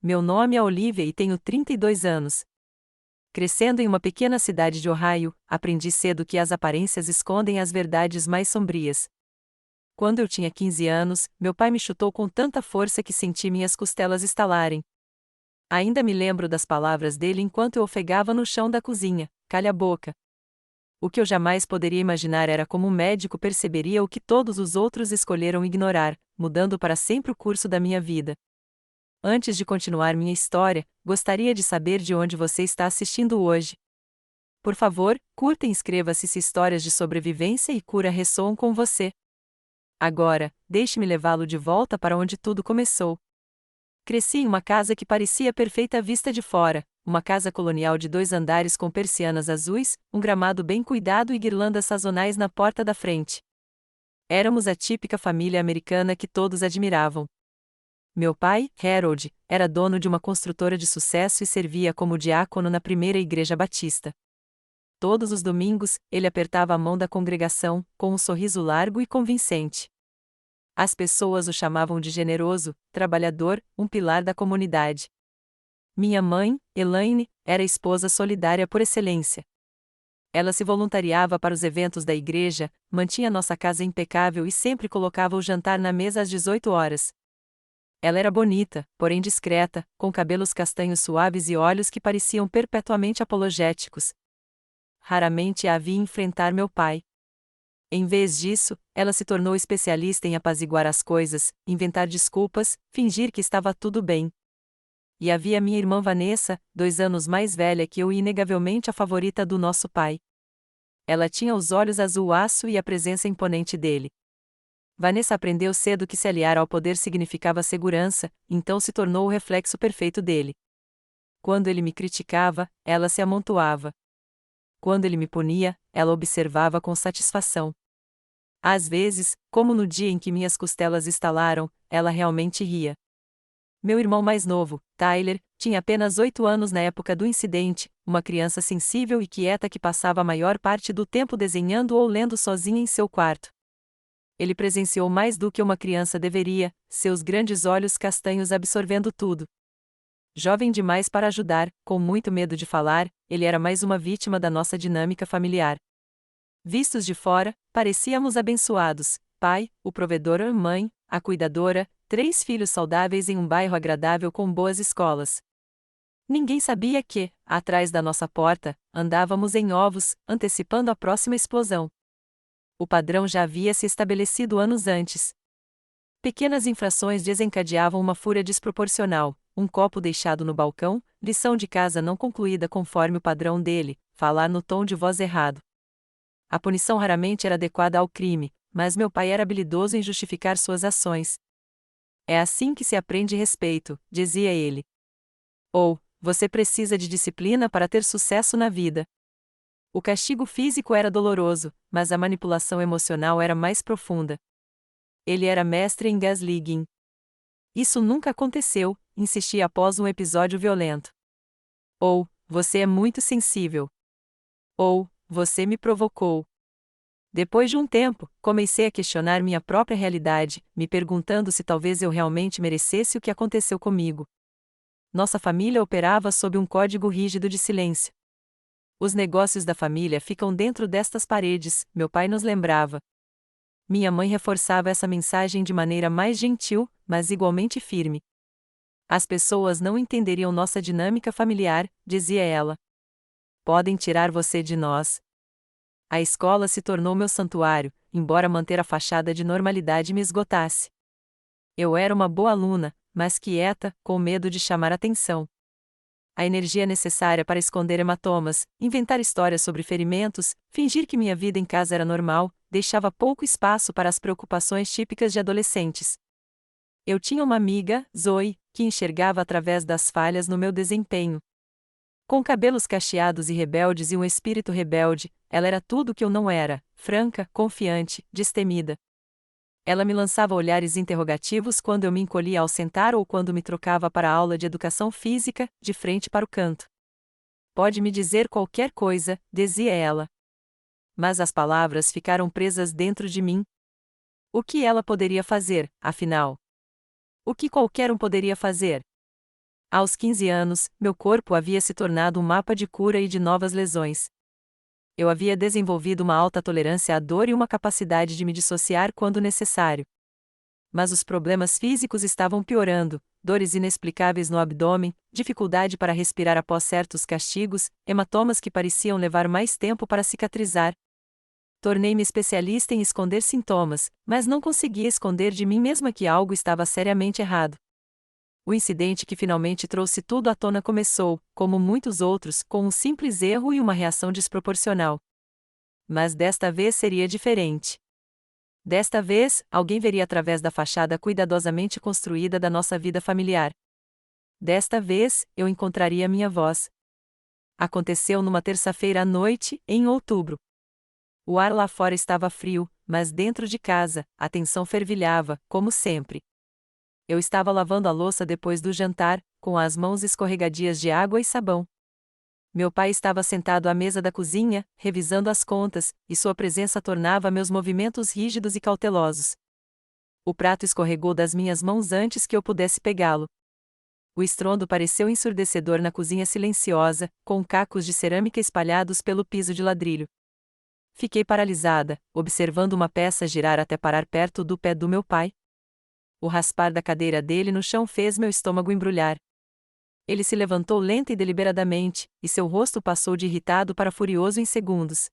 meu nome é Olivia e tenho 32 anos. Crescendo em uma pequena cidade de Ohio, aprendi cedo que as aparências escondem as verdades mais sombrias. Quando eu tinha 15 anos, meu pai me chutou com tanta força que senti minhas costelas estalarem. Ainda me lembro das palavras dele enquanto eu ofegava no chão da cozinha: calha a boca. O que eu jamais poderia imaginar era como um médico perceberia o que todos os outros escolheram ignorar, mudando para sempre o curso da minha vida. Antes de continuar minha história, gostaria de saber de onde você está assistindo hoje. Por favor, curta e inscreva-se se histórias de sobrevivência e cura ressoam com você. Agora, deixe-me levá-lo de volta para onde tudo começou. Cresci em uma casa que parecia perfeita à vista de fora, uma casa colonial de 2 andares com persianas azuis, um gramado bem cuidado e guirlandas sazonais na porta da frente. Éramos a típica família americana que todos admiravam. Meu pai, Harold, era dono de uma construtora de sucesso e servia como diácono na primeira igreja batista. Todos os domingos, ele apertava a mão da congregação, com um sorriso largo e convincente. As pessoas o chamavam de generoso, trabalhador, um pilar da comunidade. Minha mãe, Elaine, era esposa solidária por excelência. Ela se voluntariava para os eventos da igreja, mantinha nossa casa impecável e sempre colocava o jantar na mesa às 18 horas. Ela era bonita, porém discreta, com cabelos castanhos suaves e olhos que pareciam perpetuamente apologéticos. Raramente a vi enfrentar meu pai. Em vez disso, ela se tornou especialista em apaziguar as coisas, inventar desculpas, fingir que estava tudo bem. E havia minha irmã Vanessa, 2 anos mais velha que eu e inegavelmente a favorita do nosso pai. Ela tinha os olhos azul aço e a presença imponente dele. Vanessa aprendeu cedo que se aliar ao poder significava segurança, então se tornou o reflexo perfeito dele. Quando ele me criticava, ela se amontoava. Quando ele me punia, ela observava com satisfação. Às vezes, como no dia em que minhas costelas estalaram, ela realmente ria. Meu irmão mais novo, Tyler, tinha apenas 8 anos na época do incidente, uma criança sensível e quieta que passava a maior parte do tempo desenhando ou lendo sozinha em seu quarto. Ele presenciou mais do que uma criança deveria, seus grandes olhos castanhos absorvendo tudo. Jovem demais para ajudar, com muito medo de falar, ele era mais uma vítima da nossa dinâmica familiar. Vistos de fora, parecíamos abençoados: pai, o provedor, mãe, a cuidadora, 3 filhos saudáveis em um bairro agradável com boas escolas. Ninguém sabia que, atrás da nossa porta, andávamos em ovos, antecipando a próxima explosão. O padrão já havia se estabelecido anos antes. Pequenas infrações desencadeavam uma fúria desproporcional: um copo deixado no balcão, lição de casa não concluída conforme o padrão dele, falar no tom de voz errado. A punição raramente era adequada ao crime, mas meu pai era habilidoso em justificar suas ações. É assim que se aprende respeito, dizia ele. Ou, você precisa de disciplina para ter sucesso na vida. O castigo físico era doloroso, mas a manipulação emocional era mais profunda. Ele era mestre em gaslighting. Isso nunca aconteceu, insistia após um episódio violento. Ou, você é muito sensível. Ou, você me provocou. Depois de um tempo, comecei a questionar minha própria realidade, me perguntando se talvez eu realmente merecesse o que aconteceu comigo. Nossa família operava sob um código rígido de silêncio. Os negócios da família ficam dentro destas paredes, meu pai nos lembrava. Minha mãe reforçava essa mensagem de maneira mais gentil, mas igualmente firme. As pessoas não entenderiam nossa dinâmica familiar, dizia ela. Podem tirar você de nós. A escola se tornou meu santuário, embora manter a fachada de normalidade me esgotasse. Eu era uma boa aluna, mas quieta, com medo de chamar atenção. A energia necessária para esconder hematomas, inventar histórias sobre ferimentos, fingir que minha vida em casa era normal, deixava pouco espaço para as preocupações típicas de adolescentes. Eu tinha uma amiga, Zoe, que enxergava através das falhas no meu desempenho. Com cabelos cacheados e rebeldes e um espírito rebelde, ela era tudo o que eu não era: franca, confiante, destemida. Ela me lançava olhares interrogativos quando eu me encolhia ao sentar ou quando me trocava para a aula de educação física, de frente para o canto. Pode me dizer qualquer coisa, dizia ela. Mas as palavras ficaram presas dentro de mim. O que ela poderia fazer, afinal? O que qualquer um poderia fazer? Aos 15 anos, meu corpo havia se tornado um mapa de cura e de novas lesões. Eu havia desenvolvido uma alta tolerância à dor e uma capacidade de me dissociar quando necessário. Mas os problemas físicos estavam piorando: dores inexplicáveis no abdômen, dificuldade para respirar após certos castigos, hematomas que pareciam levar mais tempo para cicatrizar. Tornei-me especialista em esconder sintomas, mas não conseguia esconder de mim mesma que algo estava seriamente errado. O incidente que finalmente trouxe tudo à tona começou, como muitos outros, com um simples erro e uma reação desproporcional. Mas desta vez seria diferente. Desta vez, alguém veria através da fachada cuidadosamente construída da nossa vida familiar. Desta vez, eu encontraria minha voz. Aconteceu numa terça-feira à noite, em outubro. O ar lá fora estava frio, mas dentro de casa, a tensão fervilhava, como sempre. Eu estava lavando a louça depois do jantar, com as mãos escorregadias de água e sabão. Meu pai estava sentado à mesa da cozinha, revisando as contas, e sua presença tornava meus movimentos rígidos e cautelosos. O prato escorregou das minhas mãos antes que eu pudesse pegá-lo. O estrondo pareceu ensurdecedor na cozinha silenciosa, com cacos de cerâmica espalhados pelo piso de ladrilho. Fiquei paralisada, observando uma peça girar até parar perto do pé do meu pai. O raspar da cadeira dele no chão fez meu estômago embrulhar. Ele se levantou lenta e deliberadamente, e seu rosto passou de irritado para furioso em segundos.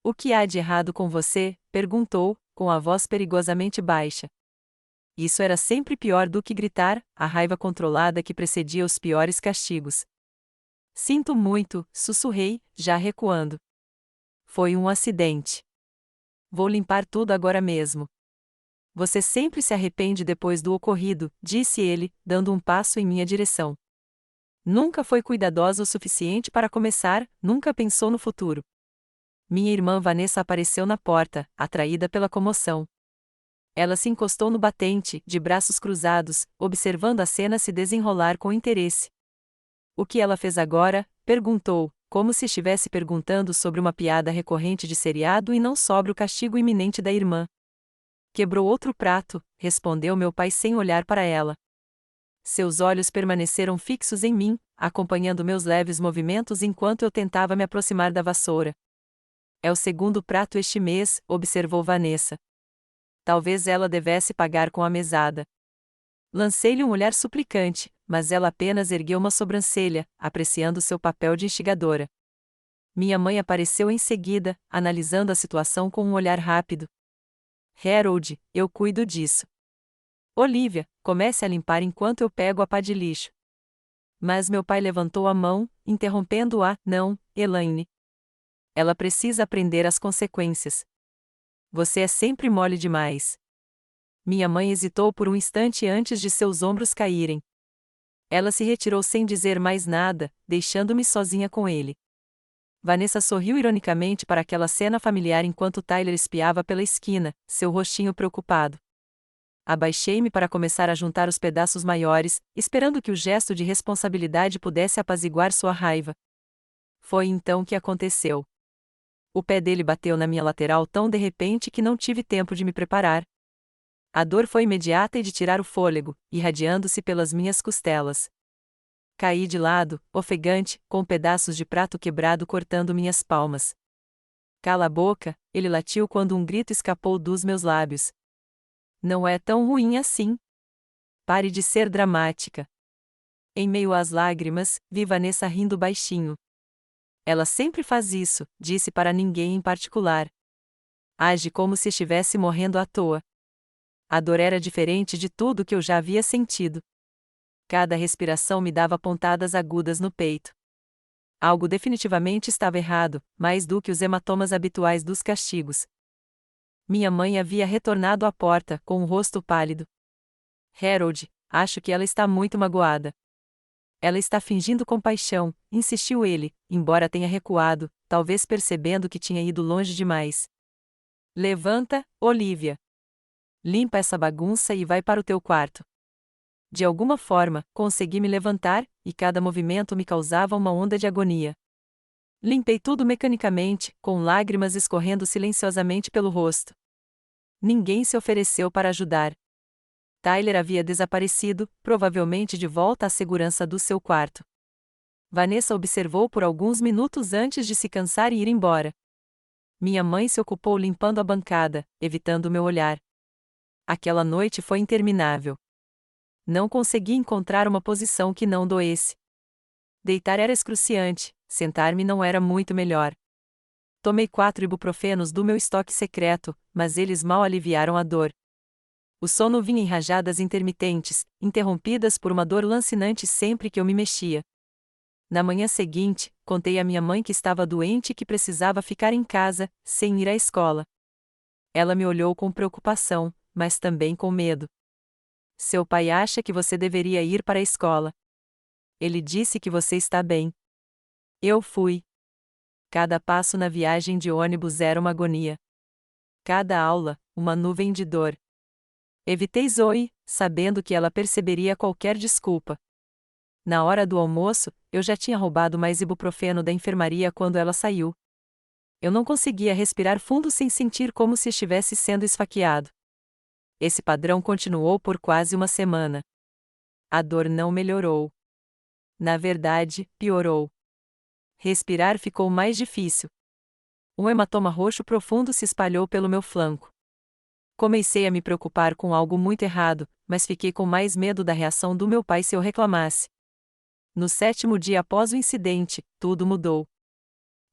"O que há de errado com você?" perguntou, com a voz perigosamente baixa. Isso era sempre pior do que gritar, a raiva controlada que precedia os piores castigos. "Sinto muito", sussurrei, já recuando. "Foi um acidente. Vou limpar tudo agora mesmo." "Você sempre se arrepende depois do ocorrido", disse ele, dando um passo em minha direção. Nunca foi cuidadosa o suficiente para começar, nunca pensou no futuro. Minha irmã Vanessa apareceu na porta, atraída pela comoção. Ela se encostou no batente, de braços cruzados, observando a cena se desenrolar com interesse. "O que ela fez agora?" perguntou, como se estivesse perguntando sobre uma piada recorrente de seriado e não sobre o castigo iminente da irmã. "Quebrou outro prato", respondeu meu pai sem olhar para ela. Seus olhos permaneceram fixos em mim, acompanhando meus leves movimentos enquanto eu tentava me aproximar da vassoura. "É o segundo prato este mês", observou Vanessa. Talvez ela devesse pagar com a mesada. Lancei-lhe um olhar suplicante, mas ela apenas ergueu uma sobrancelha, apreciando seu papel de instigadora. Minha mãe apareceu em seguida, analisando a situação com um olhar rápido. "Harold, eu cuido disso. Olivia, comece a limpar enquanto eu pego a pá de lixo." Mas meu pai levantou a mão, interrompendo-a. "Não, Elaine. Ela precisa aprender as consequências. Você é sempre mole demais." Minha mãe hesitou por um instante antes de seus ombros caírem. Ela se retirou sem dizer mais nada, deixando-me sozinha com ele. Vanessa sorriu ironicamente para aquela cena familiar enquanto Tyler espiava pela esquina, seu rostinho preocupado. Abaixei-me para começar a juntar os pedaços maiores, esperando que o gesto de responsabilidade pudesse apaziguar sua raiva. Foi então que aconteceu. O pé dele bateu na minha lateral tão de repente que não tive tempo de me preparar. A dor foi imediata e de tirar o fôlego, irradiando-se pelas minhas costelas. Caí de lado, ofegante, com pedaços de prato quebrado cortando minhas palmas. "Cala a boca", ele latiu quando um grito escapou dos meus lábios. "Não é tão ruim assim. Pare de ser dramática." Em meio às lágrimas, vi Vanessa rindo baixinho. "Ela sempre faz isso", disse para ninguém em particular. "Age como se estivesse morrendo à toa." A dor era diferente de tudo que eu já havia sentido. Cada respiração me dava pontadas agudas no peito. Algo definitivamente estava errado, mais do que os hematomas habituais dos castigos. Minha mãe havia retornado à porta, com o rosto pálido. "Harold, acho que ela está muito magoada." "Ela está fingindo compaixão", insistiu ele, embora tenha recuado, talvez percebendo que tinha ido longe demais. "Levanta, Olivia. Limpa essa bagunça e vai para o teu quarto." De alguma forma, consegui me levantar, e cada movimento me causava uma onda de agonia. Limpei tudo mecanicamente, com lágrimas escorrendo silenciosamente pelo rosto. Ninguém se ofereceu para ajudar. Tyler havia desaparecido, provavelmente de volta à segurança do seu quarto. Vanessa observou por alguns minutos antes de se cansar e ir embora. Minha mãe se ocupou limpando a bancada, evitando meu olhar. Aquela noite foi interminável. Não consegui encontrar uma posição que não doesse. Deitar era excruciante, sentar-me não era muito melhor. Tomei 4 ibuprofenos do meu estoque secreto, mas eles mal aliviaram a dor. O sono vinha em rajadas intermitentes, interrompidas por uma dor lancinante sempre que eu me mexia. Na manhã seguinte, contei à minha mãe que estava doente e que precisava ficar em casa, sem ir à escola. Ela me olhou com preocupação, mas também com medo. Seu pai acha que você deveria ir para a escola. Ele disse que você está bem. Eu fui. Cada passo na viagem de ônibus era uma agonia. Cada aula, uma nuvem de dor. Evitei Zoe, sabendo que ela perceberia qualquer desculpa. Na hora do almoço, eu já tinha roubado mais ibuprofeno da enfermaria quando ela saiu. Eu não conseguia respirar fundo sem sentir como se estivesse sendo esfaqueado. Esse padrão continuou por quase uma semana. A dor não melhorou. Na verdade, piorou. Respirar ficou mais difícil. Um hematoma roxo profundo se espalhou pelo meu flanco. Comecei a me preocupar com algo muito errado, mas fiquei com mais medo da reação do meu pai se eu reclamasse. No 7º dia após o incidente, tudo mudou.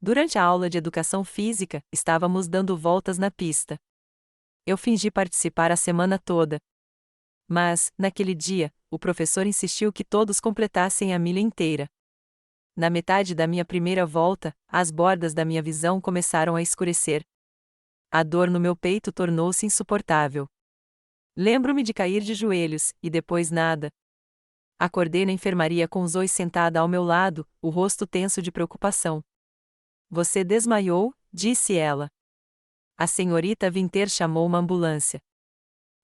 Durante a aula de educação física, estávamos dando voltas na pista. Eu fingi participar a semana toda. Mas, naquele dia, o professor insistiu que todos completassem a milha inteira. Na metade da minha primeira volta, as bordas da minha visão começaram a escurecer. A dor no meu peito tornou-se insuportável. Lembro-me de cair de joelhos, e depois nada. Acordei na enfermaria com Zoe sentada ao meu lado, o rosto tenso de preocupação. Você desmaiou, disse ela. A senhorita Vinter chamou uma ambulância.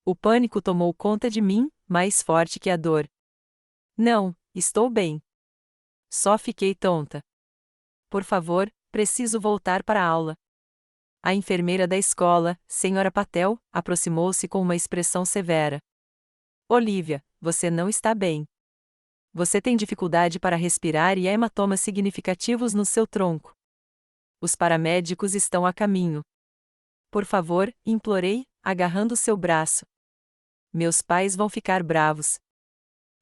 O pânico tomou conta de mim, mais forte que a dor. Não, estou bem. Só fiquei tonta. Por favor, preciso voltar para a aula. A enfermeira da escola, Sra. Patel, aproximou-se com uma expressão severa. Olivia, você não está bem. Você tem dificuldade para respirar e há hematomas significativos no seu tronco. Os paramédicos estão a caminho. Por favor, implorei, agarrando seu braço. Meus pais vão ficar bravos.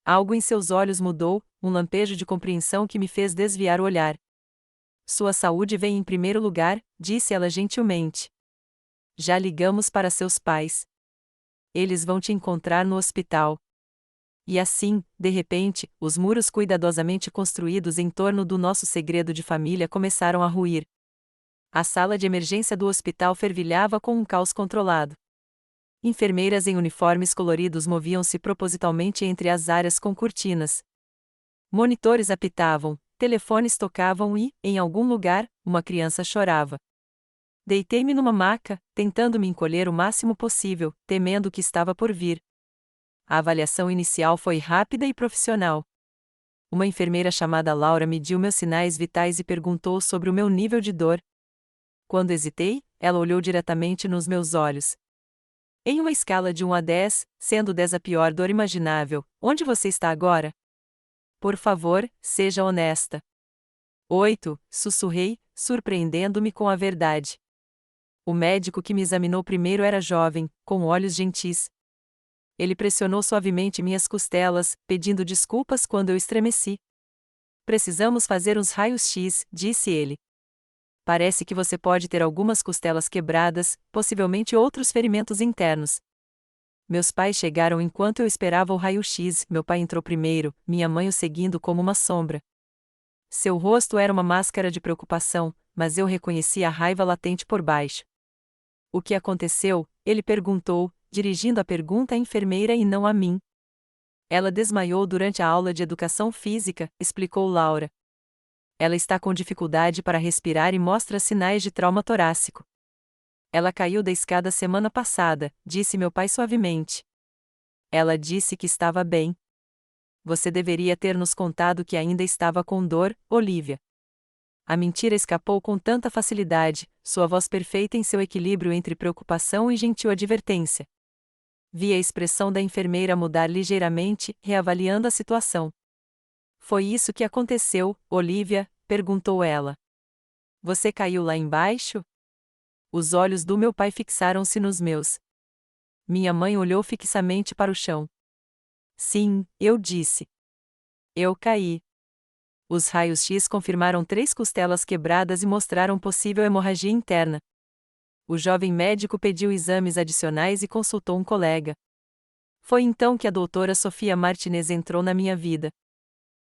Algo em seus olhos mudou, um lampejo de compreensão que me fez desviar o olhar. Sua saúde vem em primeiro lugar, disse ela gentilmente. Já ligamos para seus pais. Eles vão te encontrar no hospital. E assim, de repente, os muros cuidadosamente construídos em torno do nosso segredo de família começaram a ruir. A sala de emergência do hospital fervilhava com um caos controlado. Enfermeiras em uniformes coloridos moviam-se propositalmente entre as áreas com cortinas. Monitores apitavam, telefones tocavam e, em algum lugar, uma criança chorava. Deitei-me numa maca, tentando me encolher o máximo possível, temendo o que estava por vir. A avaliação inicial foi rápida e profissional. Uma enfermeira chamada Laura mediu meus sinais vitais e perguntou sobre o meu nível de dor. Quando hesitei, ela olhou diretamente nos meus olhos. Em uma escala de 1 a 10, sendo 10 a pior dor imaginável, onde você está agora? Por favor, seja honesta. 8, sussurrei, surpreendendo-me com a verdade. O médico que me examinou primeiro era jovem, com olhos gentis. Ele pressionou suavemente minhas costelas, pedindo desculpas quando eu estremeci. Precisamos fazer uns raios-x, disse ele. Parece que você pode ter algumas costelas quebradas, possivelmente outros ferimentos internos. Meus pais chegaram enquanto eu esperava o raio-x. Meu pai entrou primeiro, minha mãe o seguindo como uma sombra. Seu rosto era uma máscara de preocupação, mas eu reconheci a raiva latente por baixo. O que aconteceu? Ele perguntou, dirigindo a pergunta à enfermeira e não a mim. Ela desmaiou durante a aula de educação física, explicou Laura. Ela está com dificuldade para respirar e mostra sinais de trauma torácico. Ela caiu da escada semana passada, disse meu pai suavemente. Ela disse que estava bem. Você deveria ter nos contado que ainda estava com dor, Olivia. A mentira escapou com tanta facilidade, sua voz perfeita em seu equilíbrio entre preocupação e gentil advertência. Vi a expressão da enfermeira mudar ligeiramente, reavaliando a situação. Foi isso que aconteceu, Olivia? Perguntou ela. Você caiu lá embaixo? Os olhos do meu pai fixaram-se nos meus. Minha mãe olhou fixamente para o chão. Sim, eu disse. Eu caí. Os raios-x confirmaram 3 costelas quebradas e mostraram possível hemorragia interna. O jovem médico pediu exames adicionais e consultou um colega. Foi então que a doutora Sofia Martinez entrou na minha vida.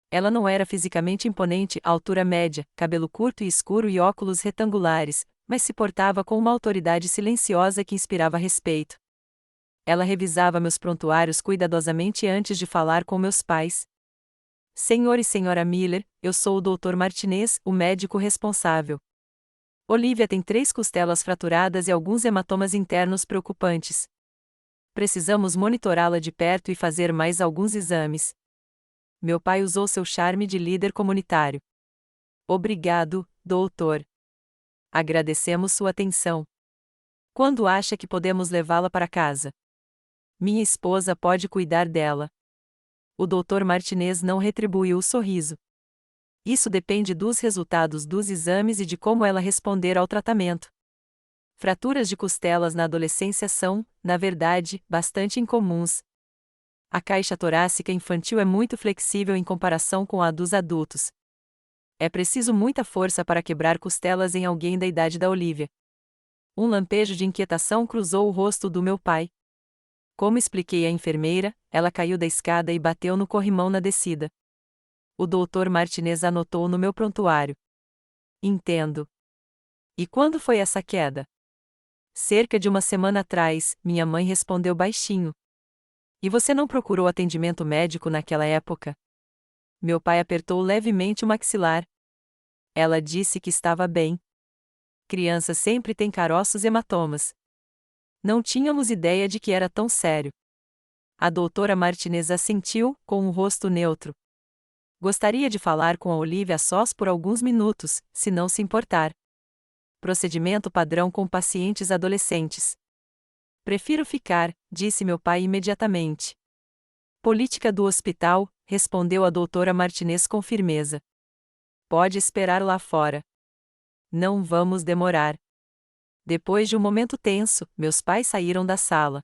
Ela não era fisicamente imponente, altura média, cabelo curto e escuro e óculos retangulares, mas se portava com uma autoridade silenciosa que inspirava respeito. Ela revisava meus prontuários cuidadosamente antes de falar com meus pais. Senhor e senhora Miller, eu sou o Dr. Martinez, o médico responsável. Olivia tem 3 costelas fraturadas e alguns hematomas internos preocupantes. Precisamos monitorá-la de perto e fazer mais alguns exames. Meu pai usou seu charme de líder comunitário. Obrigado, doutor. Agradecemos sua atenção. Quando acha que podemos levá-la para casa? Minha esposa pode cuidar dela. O Dr. Martinez não retribuiu o sorriso. Isso depende dos resultados dos exames e de como ela responder ao tratamento. Fraturas de costelas na adolescência são, na verdade, bastante incomuns. A caixa torácica infantil é muito flexível em comparação com a dos adultos. É preciso muita força para quebrar costelas em alguém da idade da Olivia. Um lampejo de inquietação cruzou o rosto do meu pai. Como expliquei à enfermeira, ela caiu da escada e bateu no corrimão na descida. O Dr. Martinez anotou no meu prontuário. Entendo. E quando foi essa queda? Cerca de uma semana atrás, minha mãe respondeu baixinho. E você não procurou atendimento médico naquela época? Meu pai apertou levemente o maxilar. Ela disse que estava bem. Criança sempre tem caroços e hematomas. Não tínhamos ideia de que era tão sério. A doutora Martinez assentiu, com um rosto neutro. Gostaria de falar com a Olivia a sós por alguns minutos, se não se importar. Procedimento padrão com pacientes adolescentes. Prefiro ficar, disse meu pai imediatamente. Política do hospital, respondeu a doutora Martinez com firmeza. Pode esperar lá fora. Não vamos demorar. Depois de um momento tenso, meus pais saíram da sala.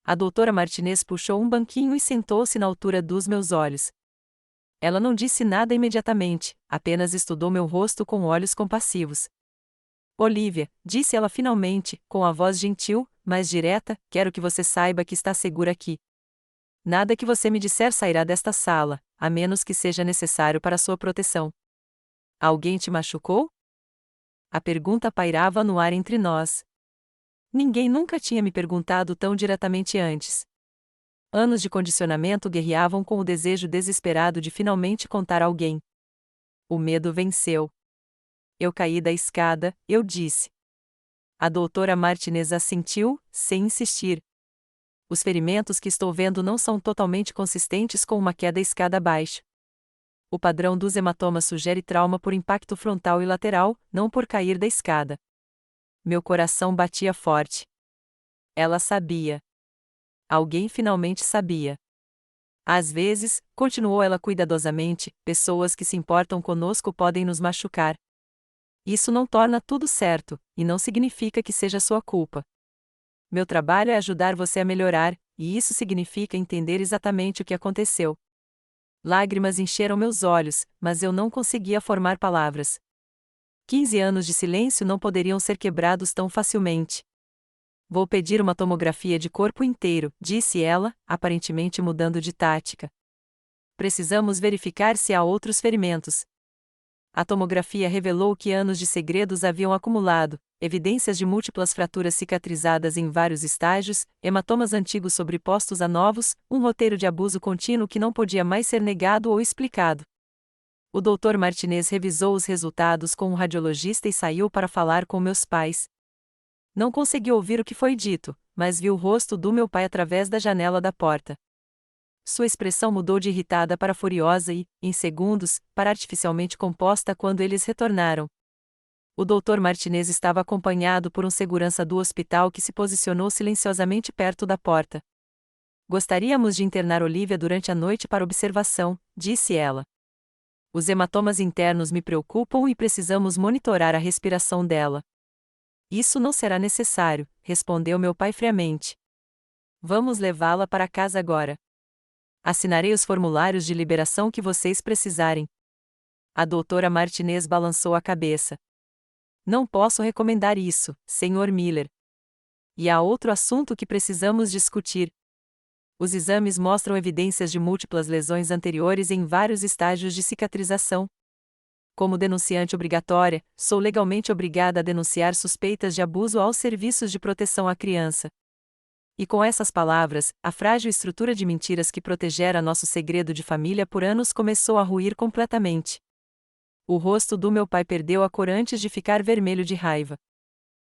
A doutora Martinez puxou um banquinho e sentou-se na altura dos meus olhos. Ela não disse nada imediatamente, apenas estudou meu rosto com olhos compassivos. Olivia, disse ela finalmente, com a voz gentil, mas direta, quero que você saiba que está segura aqui. Nada que você me disser sairá desta sala, a menos que seja necessário para sua proteção. Alguém te machucou? A pergunta pairava no ar entre nós. Ninguém nunca tinha me perguntado tão diretamente antes. Anos de condicionamento guerreavam com o desejo desesperado de finalmente contar a alguém. O medo venceu. Eu caí da escada, eu disse. A doutora Martinez assentiu, sem insistir. Os ferimentos que estou vendo não são totalmente consistentes com uma queda escada abaixo. O padrão dos hematomas sugere trauma por impacto frontal e lateral, não por cair da escada. Meu coração batia forte. Ela sabia. Alguém finalmente sabia. Às vezes, continuou ela cuidadosamente, pessoas que se importam conosco podem nos machucar. Isso não torna tudo certo, e não significa que seja sua culpa. Meu trabalho é ajudar você a melhorar, e isso significa entender exatamente o que aconteceu. Lágrimas encheram meus olhos, mas eu não conseguia formar palavras. 15 anos de silêncio não poderiam ser quebrados tão facilmente. Vou pedir uma tomografia de corpo inteiro, disse ela, aparentemente mudando de tática. Precisamos verificar se há outros ferimentos. A tomografia revelou que anos de segredos haviam acumulado, evidências de múltiplas fraturas cicatrizadas em vários estágios, hematomas antigos sobrepostos a novos, um roteiro de abuso contínuo que não podia mais ser negado ou explicado. O Dr. Martinez revisou os resultados com um radiologista e saiu para falar com meus pais. Não consegui ouvir o que foi dito, mas vi o rosto do meu pai através da janela da porta. Sua expressão mudou de irritada para furiosa e, em segundos, para artificialmente composta quando eles retornaram. O Dr. Martinez estava acompanhado por um segurança do hospital que se posicionou silenciosamente perto da porta. Gostaríamos de internar Olivia durante a noite para observação, disse ela. Os hematomas internos me preocupam e precisamos monitorar a respiração dela. Isso não será necessário, respondeu meu pai friamente. Vamos levá-la para casa agora. Assinarei os formulários de liberação que vocês precisarem. A doutora Martinez balançou a cabeça. Não posso recomendar isso, Sr. Miller. E há outro assunto que precisamos discutir. Os exames mostram evidências de múltiplas lesões anteriores em vários estágios de cicatrização. Como denunciante obrigatória, sou legalmente obrigada a denunciar suspeitas de abuso aos serviços de proteção à criança. E com essas palavras, a frágil estrutura de mentiras que protegera nosso segredo de família por anos começou a ruir completamente. O rosto do meu pai perdeu a cor antes de ficar vermelho de raiva.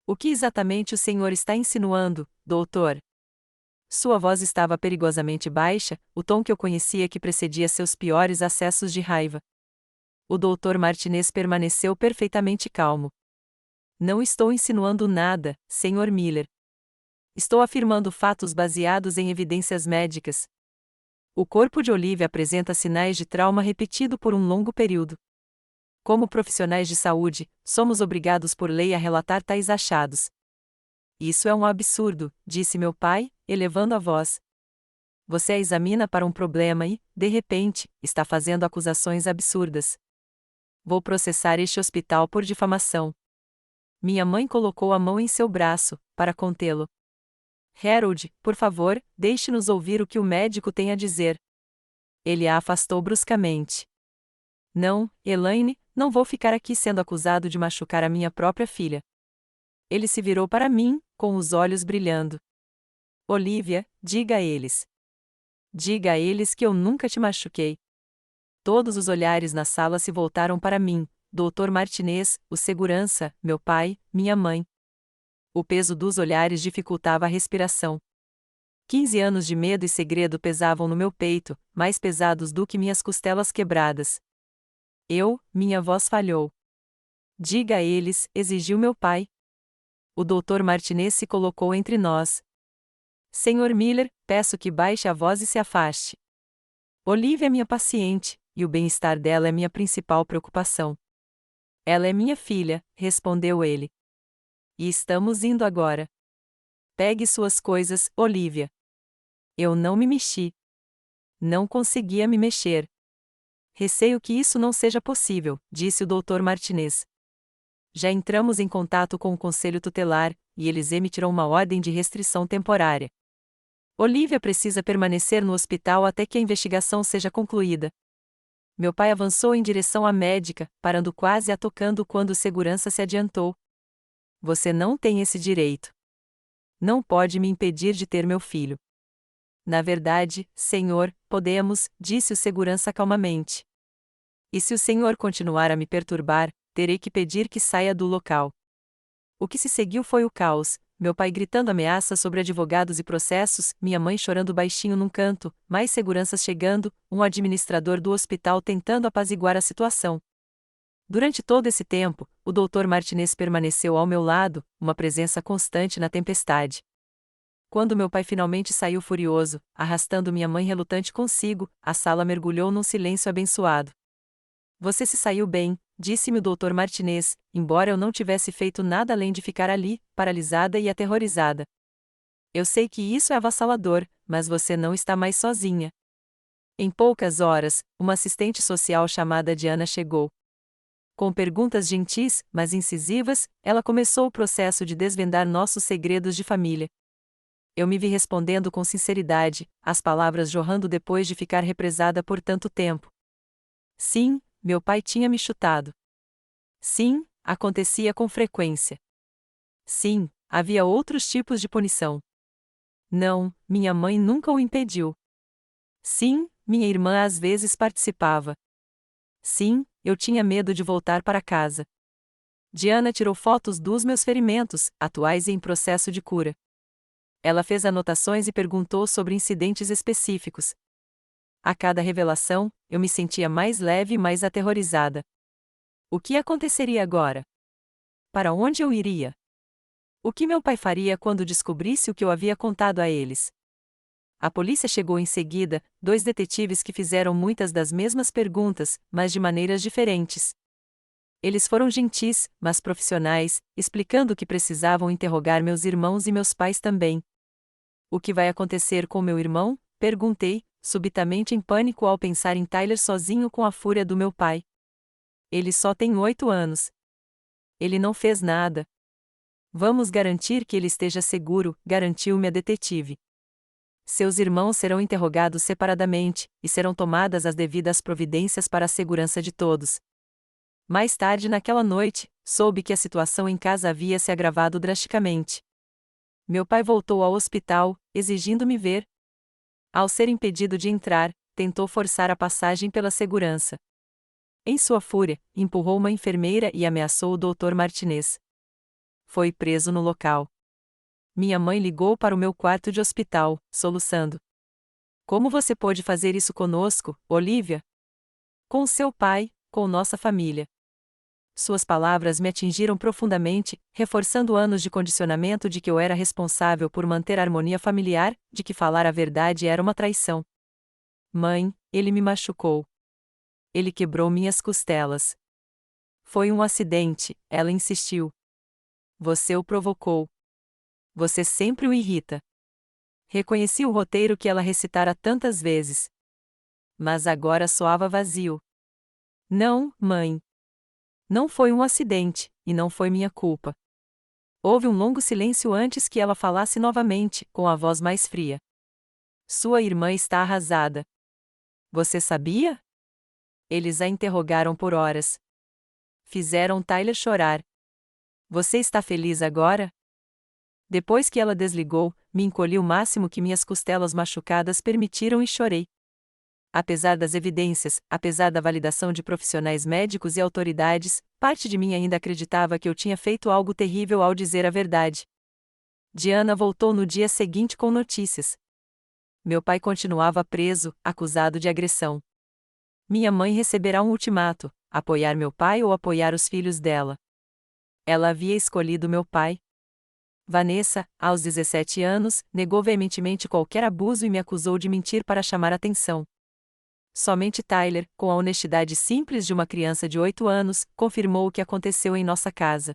O que exatamente o senhor está insinuando, doutor? Sua voz estava perigosamente baixa, o tom que eu conhecia que precedia seus piores acessos de raiva. O doutor Martinez permaneceu perfeitamente calmo. Não estou insinuando nada, Sr. Miller. Estou afirmando fatos baseados em evidências médicas. O corpo de Olivia apresenta sinais de trauma repetido por um longo período. Como profissionais de saúde, somos obrigados por lei a relatar tais achados. Isso é um absurdo, disse meu pai, elevando a voz. Você a examina para um problema e, de repente, está fazendo acusações absurdas. Vou processar este hospital por difamação. Minha mãe colocou a mão em seu braço, para contê-lo. Harold, por favor, deixe-nos ouvir o que o médico tem a dizer. Ele a afastou bruscamente. Não, Elaine, não vou ficar aqui sendo acusado de machucar a minha própria filha. Ele se virou para mim, com os olhos brilhando. Olivia, diga a eles. Diga a eles que eu nunca te machuquei. Todos os olhares na sala se voltaram para mim, Dr. Martinez, o segurança, meu pai, minha mãe. O peso dos olhares dificultava a respiração. 15 anos de medo e segredo pesavam no meu peito, mais pesados do que minhas costelas quebradas. Minha voz falhou. Diga a eles, exigiu meu pai. O Dr. Martinez se colocou entre nós. Sr. Miller, peço que baixe a voz e se afaste. Olivia é minha paciente, e o bem-estar dela é minha principal preocupação. Ela é minha filha, respondeu ele. E estamos indo agora. Pegue suas coisas, Olivia. Eu não me mexi. Não conseguia me mexer. Receio que isso não seja possível, disse o Dr. Martinez. Já entramos em contato com o Conselho Tutelar, e eles emitirão uma ordem de restrição temporária. Olivia precisa permanecer no hospital até que a investigação seja concluída. Meu pai avançou em direção à médica, parando quase a tocando quando o segurança se adiantou. Você não tem esse direito. Não pode me impedir de ter meu filho. Na verdade, senhor, podemos, disse o segurança calmamente. E se o senhor continuar a me perturbar, terei que pedir que saia do local. O que se seguiu foi o caos, meu pai gritando ameaças sobre advogados e processos, minha mãe chorando baixinho num canto, mais seguranças chegando, um administrador do hospital tentando apaziguar a situação. Durante todo esse tempo, o Dr. Martinez permaneceu ao meu lado, uma presença constante na tempestade. Quando meu pai finalmente saiu furioso, arrastando minha mãe relutante consigo, a sala mergulhou num silêncio abençoado. Você se saiu bem, disse-me o Dr. Martinez, embora eu não tivesse feito nada além de ficar ali, paralisada e aterrorizada. Eu sei que isso é avassalador, mas você não está mais sozinha. Em poucas horas, uma assistente social chamada Diana chegou. Com perguntas gentis, mas incisivas, ela começou o processo de desvendar nossos segredos de família. Eu me vi respondendo com sinceridade, as palavras jorrando depois de ficar represada por tanto tempo. Sim, meu pai tinha me chutado. Sim, acontecia com frequência. Sim, havia outros tipos de punição. Não, minha mãe nunca o impediu. Sim, minha irmã às vezes participava. Sim, eu tinha medo de voltar para casa. Diana tirou fotos dos meus ferimentos, atuais e em processo de cura. Ela fez anotações e perguntou sobre incidentes específicos. A cada revelação, eu me sentia mais leve e mais aterrorizada. O que aconteceria agora? Para onde eu iria? O que meu pai faria quando descobrisse o que eu havia contado a eles? A polícia chegou em seguida, 2 detetives que fizeram muitas das mesmas perguntas, mas de maneiras diferentes. Eles foram gentis, mas profissionais, explicando que precisavam interrogar meus irmãos e meus pais também. O que vai acontecer com meu irmão? Perguntei, subitamente em pânico ao pensar em Tyler sozinho com a fúria do meu pai. Ele só tem 8 anos. Ele não fez nada. Vamos garantir que ele esteja seguro, garantiu-me a detetive. Seus irmãos serão interrogados separadamente, e serão tomadas as devidas providências para a segurança de todos. Mais tarde naquela noite, soube que a situação em casa havia se agravado drasticamente. Meu pai voltou ao hospital, exigindo-me ver. Ao ser impedido de entrar, tentou forçar a passagem pela segurança. Em sua fúria, empurrou uma enfermeira e ameaçou o Dr. Martinez. Foi preso no local. Minha mãe ligou para o meu quarto de hospital, soluçando. Como você pôde fazer isso conosco, Olivia? Com seu pai, com nossa família. Suas palavras me atingiram profundamente, reforçando anos de condicionamento de que eu era responsável por manter a harmonia familiar, de que falar a verdade era uma traição. Mãe, ele me machucou. Ele quebrou minhas costelas. Foi um acidente, ela insistiu. Você o provocou. Você sempre o irrita. Reconheci o roteiro que ela recitara tantas vezes. Mas agora soava vazio. Não, mãe. Não foi um acidente, e não foi minha culpa. Houve um longo silêncio antes que ela falasse novamente, com a voz mais fria. Sua irmã está arrasada. Você sabia? Eles a interrogaram por horas. Fizeram Tyler chorar. Você está feliz agora? Depois que ela desligou, me encolhi o máximo que minhas costelas machucadas permitiram e chorei. Apesar das evidências, apesar da validação de profissionais médicos e autoridades, parte de mim ainda acreditava que eu tinha feito algo terrível ao dizer a verdade. Diana voltou no dia seguinte com notícias. Meu pai continuava preso, acusado de agressão. Minha mãe receberá um ultimato: apoiar meu pai ou apoiar os filhos dela. Ela havia escolhido meu pai. Vanessa, aos 17 anos, negou veementemente qualquer abuso e me acusou de mentir para chamar atenção. Somente Tyler, com a honestidade simples de uma criança de 8 anos, confirmou o que aconteceu em nossa casa.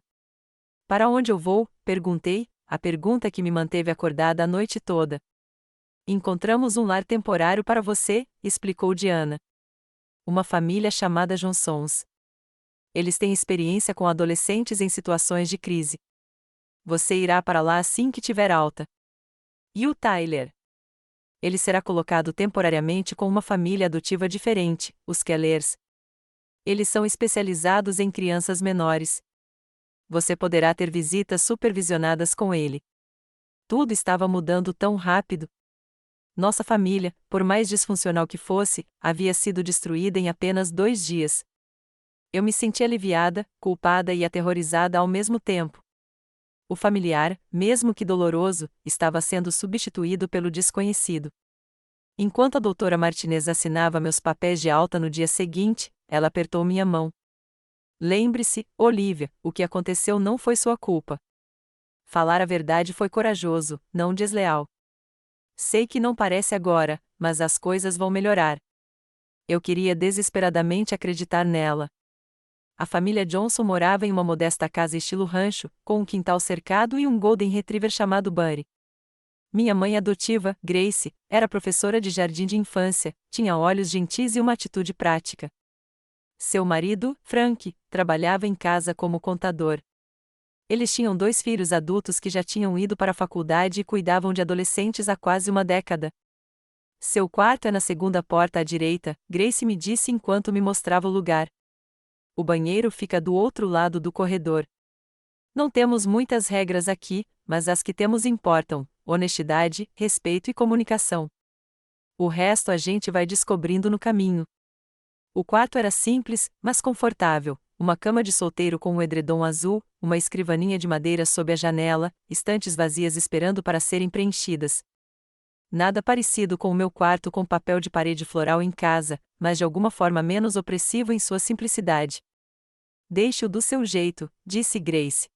Para onde eu vou? Perguntei, a pergunta que me manteve acordada a noite toda. Encontramos um lar temporário para você, explicou Diana. Uma família chamada Johnsons. Eles têm experiência com adolescentes em situações de crise. Você irá para lá assim que tiver alta. E o Tyler? Ele será colocado temporariamente com uma família adotiva diferente, os Kellers. Eles são especializados em crianças menores. Você poderá ter visitas supervisionadas com ele. Tudo estava mudando tão rápido. Nossa família, por mais disfuncional que fosse, havia sido destruída em apenas 2 dias. Eu me senti aliviada, culpada e aterrorizada ao mesmo tempo. O familiar, mesmo que doloroso, estava sendo substituído pelo desconhecido. Enquanto a doutora Martinez assinava meus papéis de alta no dia seguinte, ela apertou minha mão. Lembre-se, Olivia, o que aconteceu não foi sua culpa. Falar a verdade foi corajoso, não desleal. Sei que não parece agora, mas as coisas vão melhorar. Eu queria desesperadamente acreditar nela. A família Johnson morava em uma modesta casa estilo rancho, com um quintal cercado e um Golden Retriever chamado Buddy. Minha mãe adotiva, Grace, era professora de jardim de infância, tinha olhos gentis e uma atitude prática. Seu marido, Frank, trabalhava em casa como contador. Eles tinham 2 filhos adultos que já tinham ido para a faculdade e cuidavam de adolescentes há quase uma década. Seu quarto é na segunda porta à direita, Grace me disse enquanto me mostrava o lugar. O banheiro fica do outro lado do corredor. Não temos muitas regras aqui, mas as que temos importam: honestidade, respeito e comunicação. O resto a gente vai descobrindo no caminho. O quarto era simples, mas confortável: uma cama de solteiro com um edredom azul, uma escrivaninha de madeira sob a janela, estantes vazias esperando para serem preenchidas. Nada parecido com o meu quarto com papel de parede floral em casa, mas de alguma forma menos opressivo em sua simplicidade. Deixe-o do seu jeito, disse Grace.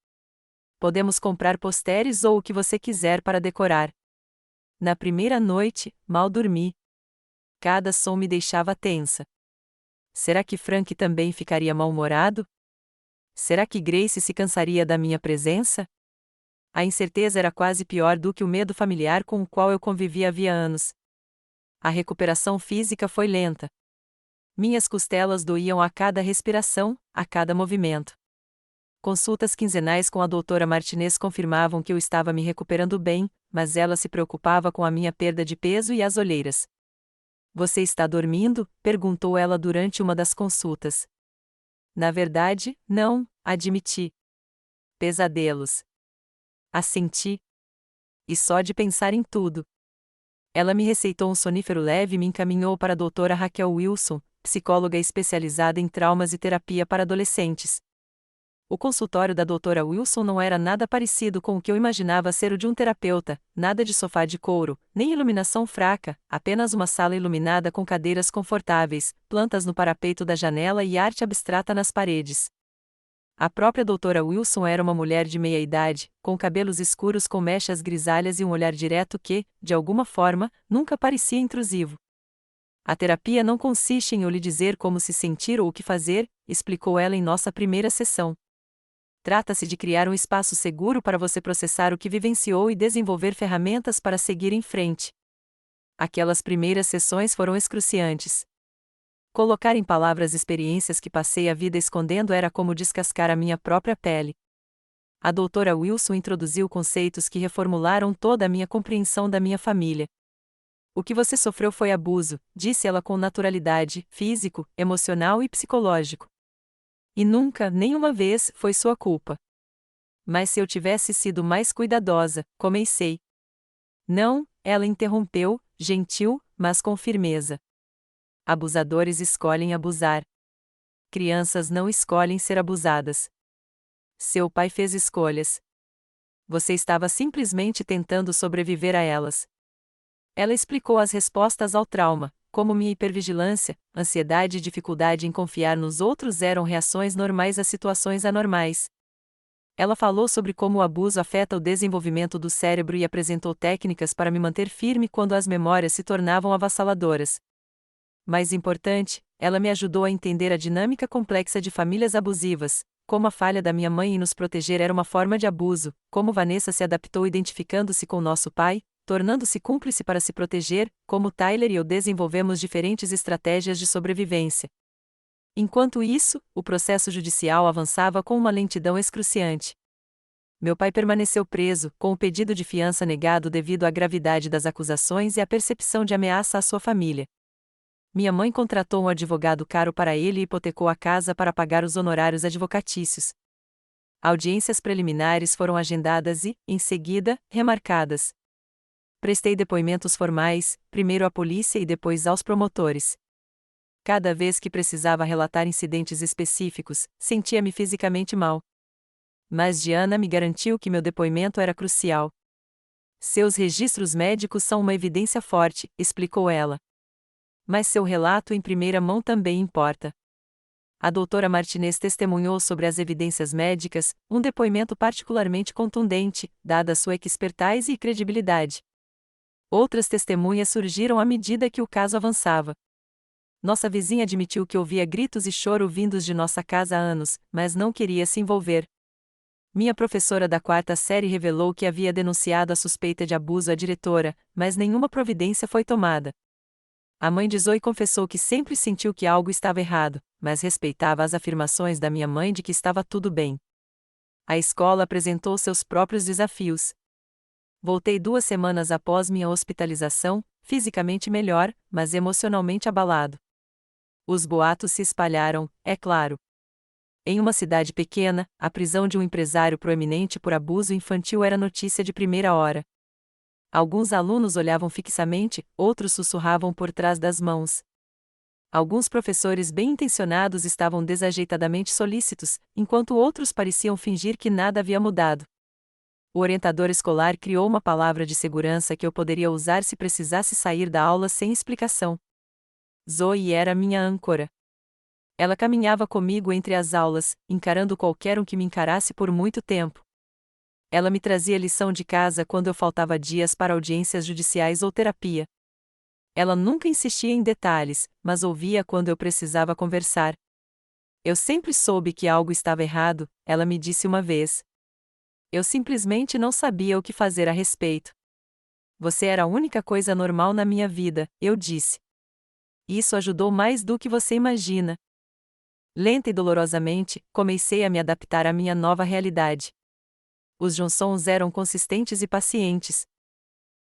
Podemos comprar posteres ou o que você quiser para decorar. Na primeira noite, mal dormi. Cada som me deixava tensa. Será que Frank também ficaria mal-humorado? Será que Grace se cansaria da minha presença? A incerteza era quase pior do que o medo familiar com o qual eu convivia havia anos. A recuperação física foi lenta. Minhas costelas doíam a cada respiração, a cada movimento. Consultas quinzenais com a doutora Martinez confirmavam que eu estava me recuperando bem, mas ela se preocupava com a minha perda de peso e as olheiras. Você está dormindo? Perguntou ela durante uma das consultas. Na verdade, não, admiti. Pesadelos. Assenti. E só de pensar em tudo. Ela me receitou um sonífero leve e me encaminhou para a doutora Raquel Wilson, psicóloga especializada em traumas e terapia para adolescentes. O consultório da doutora Wilson não era nada parecido com o que eu imaginava ser o de um terapeuta, nada de sofá de couro, nem iluminação fraca, apenas uma sala iluminada com cadeiras confortáveis, plantas no parapeito da janela e arte abstrata nas paredes. A própria doutora Wilson era uma mulher de meia-idade, com cabelos escuros com mechas grisalhas e um olhar direto que, de alguma forma, nunca parecia intrusivo. A terapia não consiste em eu lhe dizer como se sentir ou o que fazer, explicou ela em nossa primeira sessão. Trata-se de criar um espaço seguro para você processar o que vivenciou e desenvolver ferramentas para seguir em frente. Aquelas primeiras sessões foram excruciantes. Colocar em palavras experiências que passei a vida escondendo era como descascar a minha própria pele. A doutora Wilson introduziu conceitos que reformularam toda a minha compreensão da minha família. O que você sofreu foi abuso, disse ela com naturalidade, físico, emocional e psicológico. E nunca, nenhuma vez, foi sua culpa. Mas se eu tivesse sido mais cuidadosa, comecei. Não, ela interrompeu, gentil, mas com firmeza. Abusadores escolhem abusar. Crianças não escolhem ser abusadas. Seu pai fez escolhas. Você estava simplesmente tentando sobreviver a elas. Ela explicou as respostas ao trauma, como minha hipervigilância, ansiedade e dificuldade em confiar nos outros eram reações normais a situações anormais. Ela falou sobre como o abuso afeta o desenvolvimento do cérebro e apresentou técnicas para me manter firme quando as memórias se tornavam avassaladoras. Mais importante, ela me ajudou a entender a dinâmica complexa de famílias abusivas, como a falha da minha mãe em nos proteger era uma forma de abuso, como Vanessa se adaptou identificando-se com nosso pai, tornando-se cúmplice para se proteger, como Tyler e eu desenvolvemos diferentes estratégias de sobrevivência. Enquanto isso, o processo judicial avançava com uma lentidão excruciante. Meu pai permaneceu preso, com o pedido de fiança negado devido à gravidade das acusações e à percepção de ameaça à sua família. Minha mãe contratou um advogado caro para ele e hipotecou a casa para pagar os honorários advocatícios. Audiências preliminares foram agendadas e, em seguida, remarcadas. Prestei depoimentos formais, primeiro à polícia e depois aos promotores. Cada vez que precisava relatar incidentes específicos, sentia-me fisicamente mal. Mas Diana me garantiu que meu depoimento era crucial. Seus registros médicos são uma evidência forte, explicou ela. Mas seu relato em primeira mão também importa. A doutora Martinez testemunhou sobre as evidências médicas, um depoimento particularmente contundente, dada sua expertise e credibilidade. Outras testemunhas surgiram à medida que o caso avançava. Nossa vizinha admitiu que ouvia gritos e choro vindos de nossa casa há anos, mas não queria se envolver. Minha professora da quarta série revelou que havia denunciado a suspeita de abuso à diretora, mas nenhuma providência foi tomada. A mãe de Zoe confessou que sempre sentiu que algo estava errado, mas respeitava as afirmações da minha mãe de que estava tudo bem. A escola apresentou seus próprios desafios. Voltei 2 semanas após minha hospitalização, fisicamente melhor, mas emocionalmente abalado. Os boatos se espalharam, é claro. Em uma cidade pequena, a prisão de um empresário proeminente por abuso infantil era notícia de primeira hora. Alguns alunos olhavam fixamente, outros sussurravam por trás das mãos. Alguns professores bem-intencionados estavam desajeitadamente solícitos, enquanto outros pareciam fingir que nada havia mudado. O orientador escolar criou uma palavra de segurança que eu poderia usar se precisasse sair da aula sem explicação. Zoe era minha âncora. Ela caminhava comigo entre as aulas, encarando qualquer um que me encarasse por muito tempo. Ela me trazia lição de casa quando eu faltava dias para audiências judiciais ou terapia. Ela nunca insistia em detalhes, mas ouvia quando eu precisava conversar. Eu sempre soube que algo estava errado, ela me disse uma vez. Eu simplesmente não sabia o que fazer a respeito. Você era a única coisa normal na minha vida, eu disse. Isso ajudou mais do que você imagina. Lenta e dolorosamente, comecei a me adaptar à minha nova realidade. Os Johnsons eram consistentes e pacientes.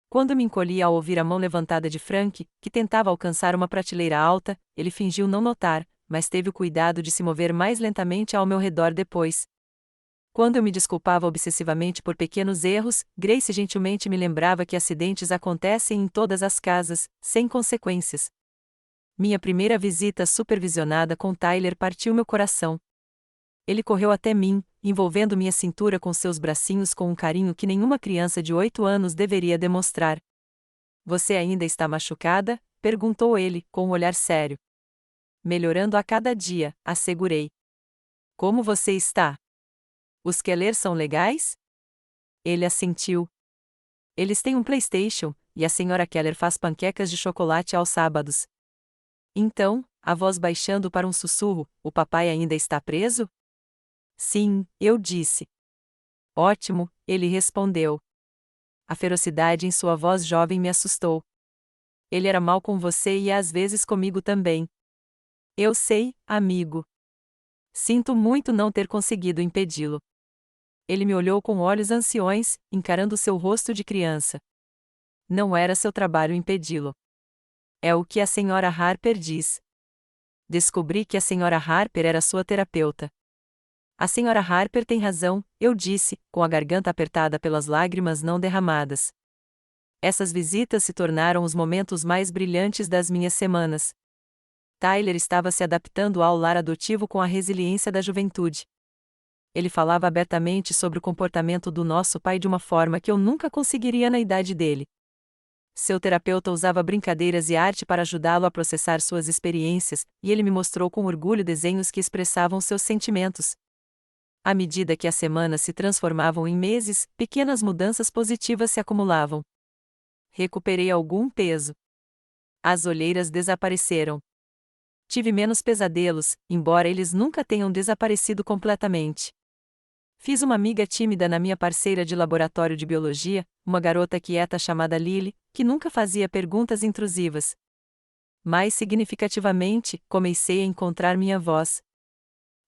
Quando me encolhi ao ouvir a mão levantada de Frank, que tentava alcançar uma prateleira alta, ele fingiu não notar, mas teve o cuidado de se mover mais lentamente ao meu redor depois. Quando eu me desculpava obsessivamente por pequenos erros, Grace gentilmente me lembrava que acidentes acontecem em todas as casas, sem consequências. Minha primeira visita supervisionada com Tyler partiu meu coração. Ele correu até mim, envolvendo minha cintura com seus bracinhos com um carinho que nenhuma criança de 8 anos deveria demonstrar. Você ainda está machucada? Perguntou ele, com um olhar sério. Melhorando a cada dia, assegurei. Como você está? Os Keller são legais? Ele assentiu. Eles têm um PlayStation, e a Sra. Keller faz panquecas de chocolate aos sábados. Então, a voz baixando para um sussurro, o papai ainda está preso? Sim, eu disse. Ótimo, ele respondeu. A ferocidade em sua voz jovem me assustou. Ele era mal com você e às vezes comigo também. Eu sei, amigo. Sinto muito não ter conseguido impedi-lo. Ele me olhou com olhos anciões, encarando seu rosto de criança. Não era seu trabalho impedi-lo. É o que a Sra. Harper diz. Descobri que a Sra. Harper era sua terapeuta. A Sra. Harper tem razão, eu disse, com a garganta apertada pelas lágrimas não derramadas. Essas visitas se tornaram os momentos mais brilhantes das minhas semanas. Tyler estava se adaptando ao lar adotivo com a resiliência da juventude. Ele falava abertamente sobre o comportamento do nosso pai de uma forma que eu nunca conseguiria na idade dele. Seu terapeuta usava brincadeiras e arte para ajudá-lo a processar suas experiências, e ele me mostrou com orgulho desenhos que expressavam seus sentimentos. À medida que as semanas se transformavam em meses, pequenas mudanças positivas se acumulavam. Recuperei algum peso. As olheiras desapareceram. Tive menos pesadelos, embora eles nunca tenham desaparecido completamente. Fiz uma amiga tímida na minha parceira de laboratório de biologia, uma garota quieta chamada Lily, que nunca fazia perguntas intrusivas. Mais significativamente, comecei a encontrar minha voz.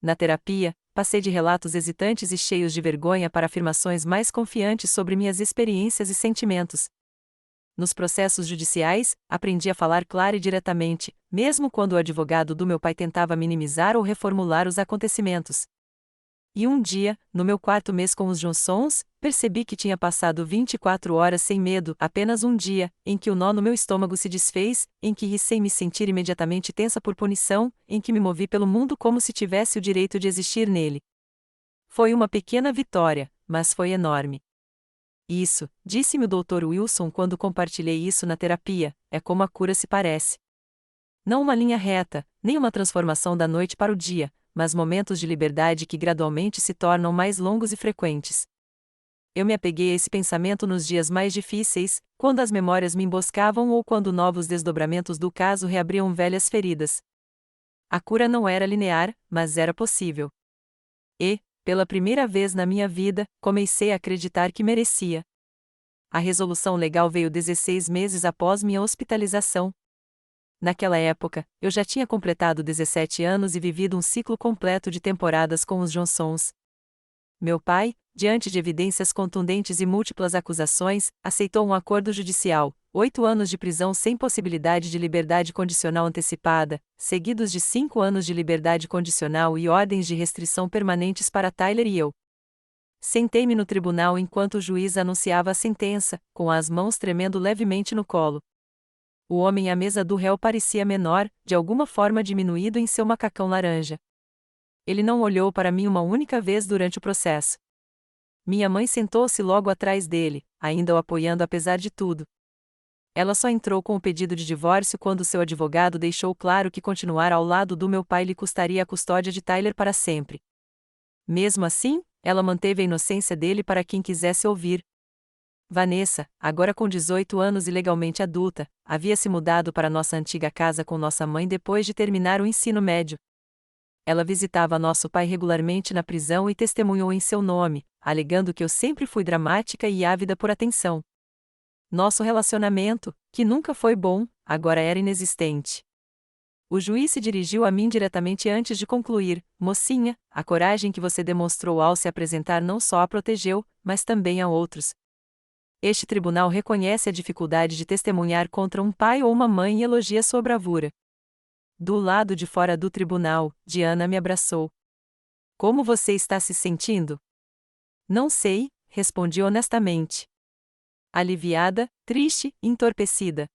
Na terapia, passei de relatos hesitantes e cheios de vergonha para afirmações mais confiantes sobre minhas experiências e sentimentos. Nos processos judiciais, aprendi a falar clara e diretamente, mesmo quando o advogado do meu pai tentava minimizar ou reformular os acontecimentos. E um dia, no meu quarto mês com os Johnsons, percebi que tinha passado 24 horas sem medo, apenas um dia, em que o nó no meu estômago se desfez, em que ri sem me sentir imediatamente tensa por punição, em que me movi pelo mundo como se tivesse o direito de existir nele. Foi uma pequena vitória, mas foi enorme. Isso, disse-me o Dr. Wilson quando compartilhei isso na terapia, é como a cura se parece. Não uma linha reta, nem uma transformação da noite para o dia, mas momentos de liberdade que gradualmente se tornam mais longos e frequentes. Eu me apeguei a esse pensamento nos dias mais difíceis, quando as memórias me emboscavam ou quando novos desdobramentos do caso reabriam velhas feridas. A cura não era linear, mas era possível. E, pela primeira vez na minha vida, comecei a acreditar que merecia. A resolução legal veio 16 meses após minha hospitalização. Naquela época, eu já tinha completado 17 anos e vivido um ciclo completo de temporadas com os Johnsons. Meu pai, diante de evidências contundentes e múltiplas acusações, aceitou um acordo judicial, 8 anos de prisão sem possibilidade de liberdade condicional antecipada, seguidos de 5 anos de liberdade condicional e ordens de restrição permanentes para Tyler e eu. Sentei-me no tribunal enquanto o juiz anunciava a sentença, com as mãos tremendo levemente no colo. O homem à mesa do réu parecia menor, de alguma forma diminuído em seu macacão laranja. Ele não olhou para mim uma única vez durante o processo. Minha mãe sentou-se logo atrás dele, ainda o apoiando apesar de tudo. Ela só entrou com o pedido de divórcio quando seu advogado deixou claro que continuar ao lado do meu pai lhe custaria a custódia de Tyler para sempre. Mesmo assim, Ela manteve a inocência dele para quem quisesse ouvir. Vanessa, agora com 18 anos e legalmente adulta, havia se mudado para nossa antiga casa com nossa mãe depois de terminar o ensino médio. Ela visitava nosso pai regularmente na prisão e testemunhou em seu nome, alegando que eu sempre fui dramática e ávida por atenção. Nosso relacionamento, que nunca foi bom, agora era inexistente. O juiz se dirigiu a mim diretamente antes de concluir: mocinha, a coragem que você demonstrou ao se apresentar não só a protegeu, mas também a outros. Este tribunal reconhece a dificuldade de testemunhar contra um pai ou uma mãe e elogia sua bravura. Do lado de fora do tribunal, Diana me abraçou. Como você está se sentindo? Não sei, respondi honestamente. Aliviada, triste, entorpecida.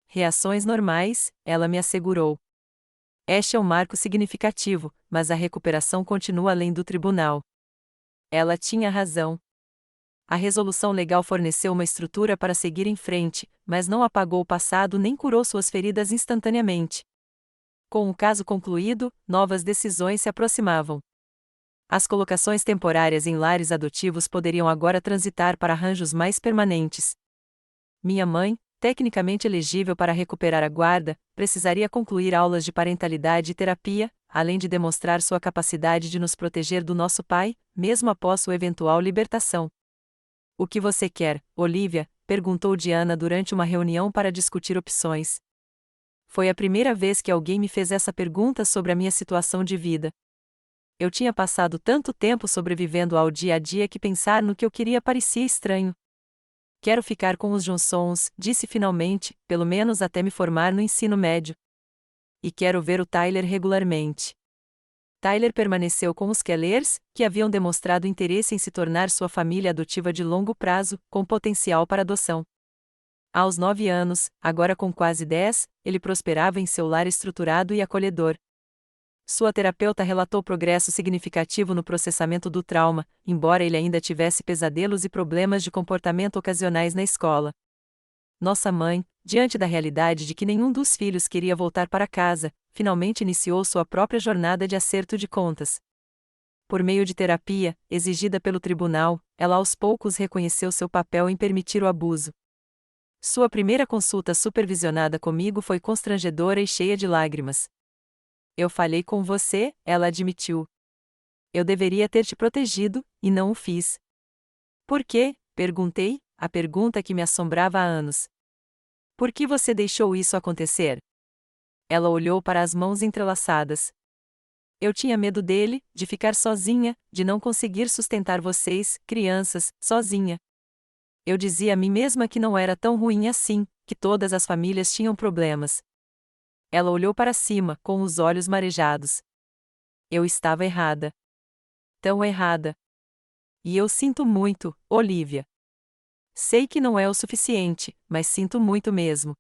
Reações normais, ela me assegurou. Este é um marco significativo, mas a recuperação continua além do tribunal. Ela tinha razão. A resolução legal forneceu uma estrutura para seguir em frente, mas não apagou o passado nem curou suas feridas instantaneamente. Com o caso concluído, novas decisões se aproximavam. As colocações temporárias em lares adotivos poderiam agora transitar para arranjos mais permanentes. Minha mãe, tecnicamente elegível para recuperar a guarda, precisaria concluir aulas de parentalidade e terapia, além de demonstrar sua capacidade de nos proteger do nosso pai, mesmo após sua eventual libertação. O que você quer, Olivia? Perguntou Diana durante uma reunião para discutir opções. Foi a primeira vez que alguém me fez essa pergunta sobre a minha situação de vida. Eu tinha passado tanto tempo sobrevivendo ao dia a dia que pensar no que eu queria parecia estranho. Quero ficar com os Johnsons, disse finalmente, pelo menos até me formar no ensino médio. E quero ver o Tyler regularmente. Tyler permaneceu com os Kellers, que haviam demonstrado interesse em se tornar sua família adotiva de longo prazo, com potencial para adoção. Aos 9 anos, agora com quase 10, ele prosperava em seu lar estruturado e acolhedor. Sua terapeuta relatou progresso significativo no processamento do trauma, embora ele ainda tivesse pesadelos e problemas de comportamento ocasionais na escola. Nossa mãe, diante da realidade de que nenhum dos filhos queria voltar para casa, finalmente iniciou sua própria jornada de acerto de contas. Por meio de terapia, exigida pelo tribunal, ela aos poucos reconheceu seu papel em permitir o abuso. Sua primeira consulta supervisionada comigo foi constrangedora e cheia de lágrimas. Eu falhei com você, ela admitiu. Eu deveria ter te protegido, e não o fiz. Por quê? Perguntei, a pergunta que me assombrava há anos. Por que você deixou isso acontecer? Ela olhou para as mãos entrelaçadas. Eu tinha medo dele, de ficar sozinha, de não conseguir sustentar vocês, crianças, sozinha. Eu dizia a mim mesma que não era tão ruim assim, que todas as famílias tinham problemas. Ela olhou para cima, com os olhos marejados. Eu estava errada. Tão errada. E eu sinto muito, Olivia. Sei que não é o suficiente, mas sinto muito mesmo.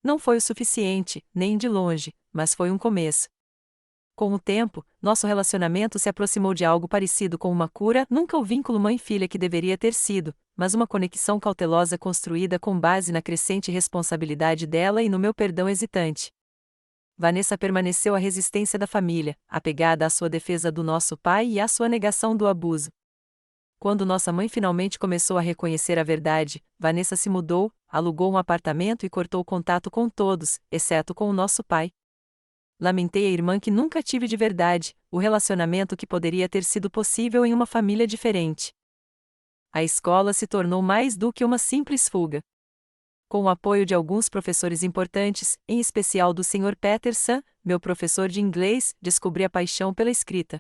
Não foi o suficiente, nem de longe, mas foi um começo. Com o tempo, nosso relacionamento se aproximou de algo parecido com uma cura, nunca o vínculo mãe-filha que deveria ter sido, mas uma conexão cautelosa construída com base na crescente responsabilidade dela e no meu perdão hesitante. Vanessa permaneceu à resistência da família, apegada à sua defesa do nosso pai e à sua negação do abuso. Quando nossa mãe finalmente começou a reconhecer a verdade, Vanessa se mudou, alugou um apartamento e cortou contato com todos, exceto com o nosso pai. Lamentei a irmã que nunca tive de verdade, o relacionamento que poderia ter sido possível em uma família diferente. A escola se tornou mais do que uma simples fuga. Com o apoio de alguns professores importantes, em especial do Sr. Peterson, meu professor de inglês, descobri a paixão pela escrita.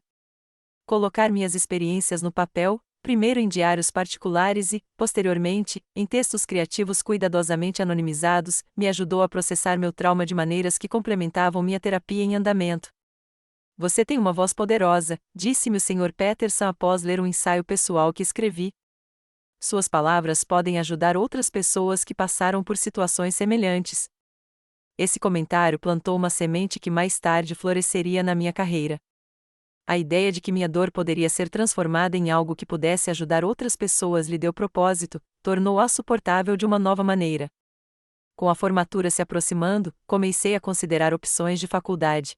Colocar minhas experiências no papel, primeiro em diários particulares e, posteriormente, em textos criativos cuidadosamente anonimizados, me ajudou a processar meu trauma de maneiras que complementavam minha terapia em andamento. Você tem uma voz poderosa, disse-me o Sr. Peterson após ler um ensaio pessoal que escrevi. Suas palavras podem ajudar outras pessoas que passaram por situações semelhantes. Esse comentário plantou uma semente que mais tarde floresceria na minha carreira. A ideia de que minha dor poderia ser transformada em algo que pudesse ajudar outras pessoas lhe deu propósito, tornou-a suportável de uma nova maneira. Com a formatura se aproximando, comecei a considerar opções de faculdade.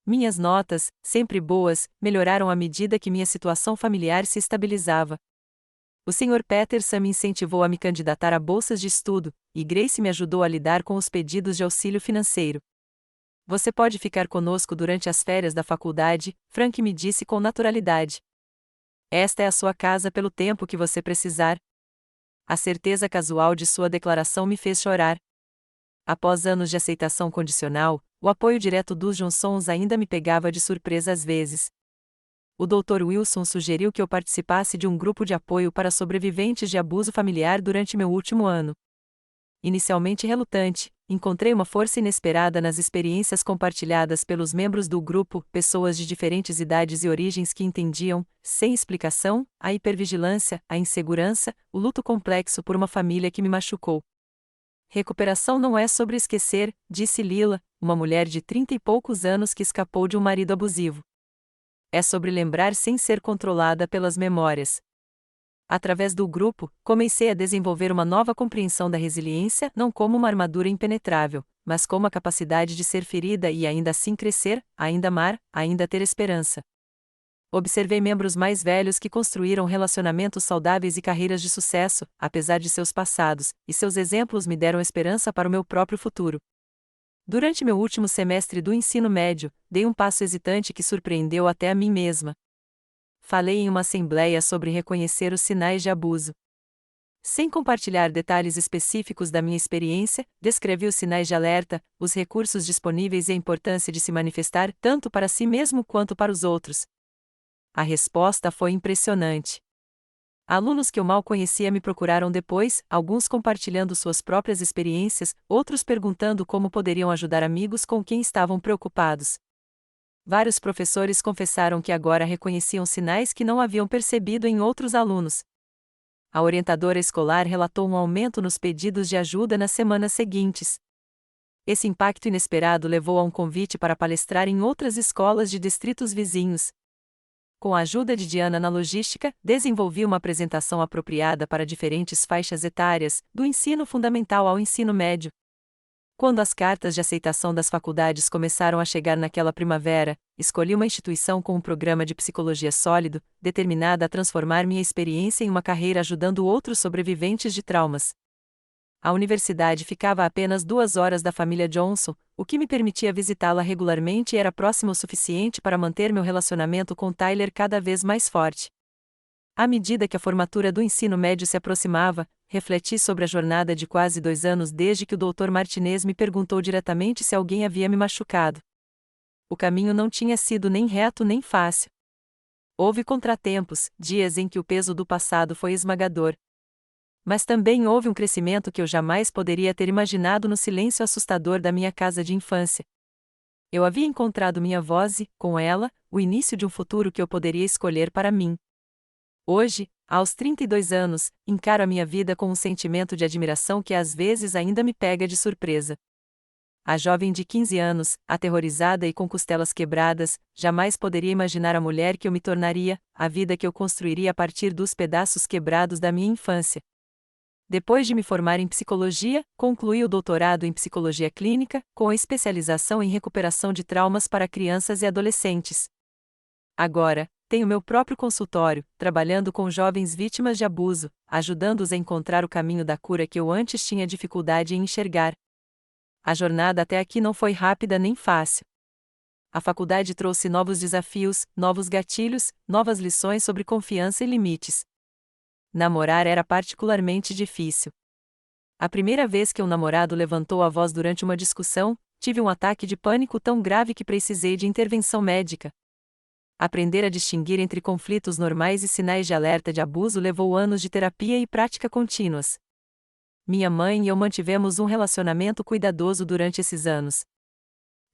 Minhas notas, sempre boas, melhoraram à medida que minha situação familiar se estabilizava. O Sr. Peterson me incentivou a me candidatar a bolsas de estudo, e Grace me ajudou a lidar com os pedidos de auxílio financeiro. Você pode ficar conosco durante as férias da faculdade, Frank me disse com naturalidade. Esta é a sua casa pelo tempo que você precisar. A certeza casual de sua declaração me fez chorar. Após anos de aceitação condicional, o apoio direto dos Johnsons ainda me pegava de surpresa às vezes. O Dr. Wilson sugeriu que eu participasse de um grupo de apoio para sobreviventes de abuso familiar durante meu último ano. Inicialmente relutante, encontrei uma força inesperada nas experiências compartilhadas pelos membros do grupo, pessoas de diferentes idades e origens que entendiam, sem explicação, a hipervigilância, a insegurança, o luto complexo por uma família que me machucou. Recuperação não é sobre esquecer, disse Lila, uma mulher de 30 e poucos anos que escapou de um marido abusivo. É sobre lembrar sem ser controlada pelas memórias. Através do grupo, comecei a desenvolver uma nova compreensão da resiliência, não como uma armadura impenetrável, mas como a capacidade de ser ferida e ainda assim crescer, ainda amar, ainda ter esperança. Observei membros mais velhos que construíram relacionamentos saudáveis e carreiras de sucesso, apesar de seus passados, e seus exemplos me deram esperança para o meu próprio futuro. Durante meu último semestre do ensino médio, dei um passo hesitante que surpreendeu até a mim mesma. Falei em uma assembleia sobre reconhecer os sinais de abuso. Sem compartilhar detalhes específicos da minha experiência, descrevi os sinais de alerta, os recursos disponíveis e a importância de se manifestar tanto para si mesmo quanto para os outros. A resposta foi impressionante. Alunos que eu mal conhecia me procuraram depois, alguns compartilhando suas próprias experiências, outros perguntando como poderiam ajudar amigos com quem estavam preocupados. Vários professores confessaram que agora reconheciam sinais que não haviam percebido em outros alunos. A orientadora escolar relatou um aumento nos pedidos de ajuda nas semanas seguintes. Esse impacto inesperado levou a um convite para palestrar em outras escolas de distritos vizinhos. Com a ajuda de Diana na logística, desenvolvi uma apresentação apropriada para diferentes faixas etárias, do ensino fundamental ao ensino médio. Quando as cartas de aceitação das faculdades começaram a chegar naquela primavera, escolhi uma instituição com um programa de psicologia sólido, determinada a transformar minha experiência em uma carreira ajudando outros sobreviventes de traumas. A universidade ficava a apenas 2 horas da família Johnson, o que me permitia visitá-la regularmente e era próximo o suficiente para manter meu relacionamento com Tyler cada vez mais forte. À medida que a formatura do ensino médio se aproximava, refleti sobre a jornada de quase 2 anos desde que o Dr. Martinez me perguntou diretamente se alguém havia me machucado. O caminho não tinha sido nem reto nem fácil. Houve contratempos, dias em que o peso do passado foi esmagador. Mas também houve um crescimento que eu jamais poderia ter imaginado no silêncio assustador da minha casa de infância. Eu havia encontrado minha voz e, com ela, o início de um futuro que eu poderia escolher para mim. Hoje, aos 32 anos, encaro a minha vida com um sentimento de admiração que às vezes ainda me pega de surpresa. A jovem de 15 anos, aterrorizada e com costelas quebradas, jamais poderia imaginar a mulher que eu me tornaria, a vida que eu construiria a partir dos pedaços quebrados da minha infância. Depois de me formar em psicologia, concluí o doutorado em psicologia clínica, com especialização em recuperação de traumas para crianças e adolescentes. Agora, tenho meu próprio consultório, trabalhando com jovens vítimas de abuso, ajudando-os a encontrar o caminho da cura que eu antes tinha dificuldade em enxergar. A jornada até aqui não foi rápida nem fácil. A faculdade trouxe novos desafios, novos gatilhos, novas lições sobre confiança e limites. Namorar era particularmente difícil. A primeira vez que um namorado levantou a voz durante uma discussão, tive um ataque de pânico tão grave que precisei de intervenção médica. Aprender a distinguir entre conflitos normais e sinais de alerta de abuso levou anos de terapia e prática contínuas. Minha mãe e eu mantivemos um relacionamento cuidadoso durante esses anos.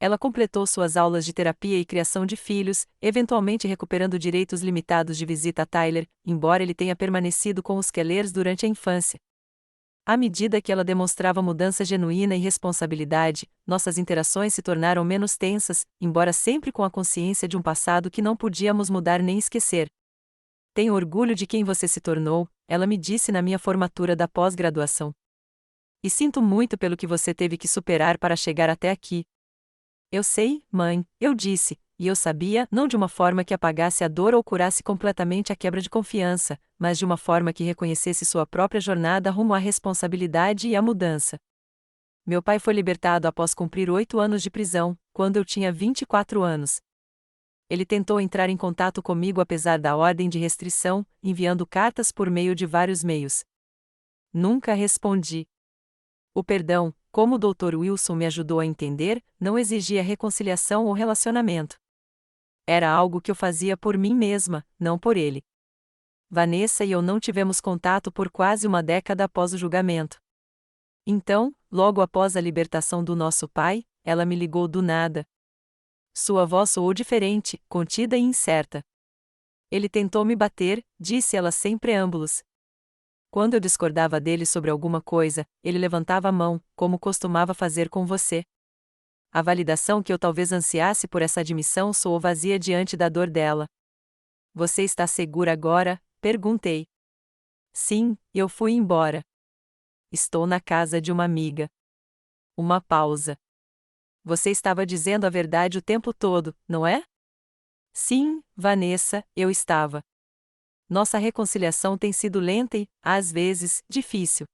Ela completou suas aulas de terapia e criação de filhos, eventualmente recuperando direitos limitados de visita a Tyler, embora ele tenha permanecido com os Kellers durante a infância. À medida que ela demonstrava mudança genuína e responsabilidade, nossas interações se tornaram menos tensas, embora sempre com a consciência de um passado que não podíamos mudar nem esquecer. Tenho orgulho de quem você se tornou, ela me disse na minha formatura da pós-graduação. E sinto muito pelo que você teve que superar para chegar até aqui. Eu sei, mãe, eu disse, e eu sabia, não de uma forma que apagasse a dor ou curasse completamente a quebra de confiança, mas de uma forma que reconhecesse sua própria jornada rumo à responsabilidade e à mudança. Meu pai foi libertado após cumprir 8 anos de prisão, quando eu tinha 24 anos. Ele tentou entrar em contato comigo apesar da ordem de restrição, enviando cartas por meio de vários meios. Nunca respondi. O perdão, como o Dr. Wilson me ajudou a entender, não exigia reconciliação ou relacionamento. Era algo que eu fazia por mim mesma, não por ele. Vanessa e eu não tivemos contato por quase uma década após o julgamento. Então, logo após a libertação do nosso pai, ela me ligou do nada. Sua voz soou diferente, contida e incerta. Ele tentou me bater, disse ela sem preâmbulos. Quando eu discordava dele sobre alguma coisa, ele levantava a mão, como costumava fazer com você. A validação que eu talvez ansiasse por essa admissão soou vazia diante da dor dela. Você está segura agora? Perguntei. Sim, eu fui embora. Estou na casa de uma amiga. Uma pausa. Você estava dizendo a verdade o tempo todo, não é? Sim, Vanessa, eu estava. Nossa reconciliação tem sido lenta e, às vezes, difícil.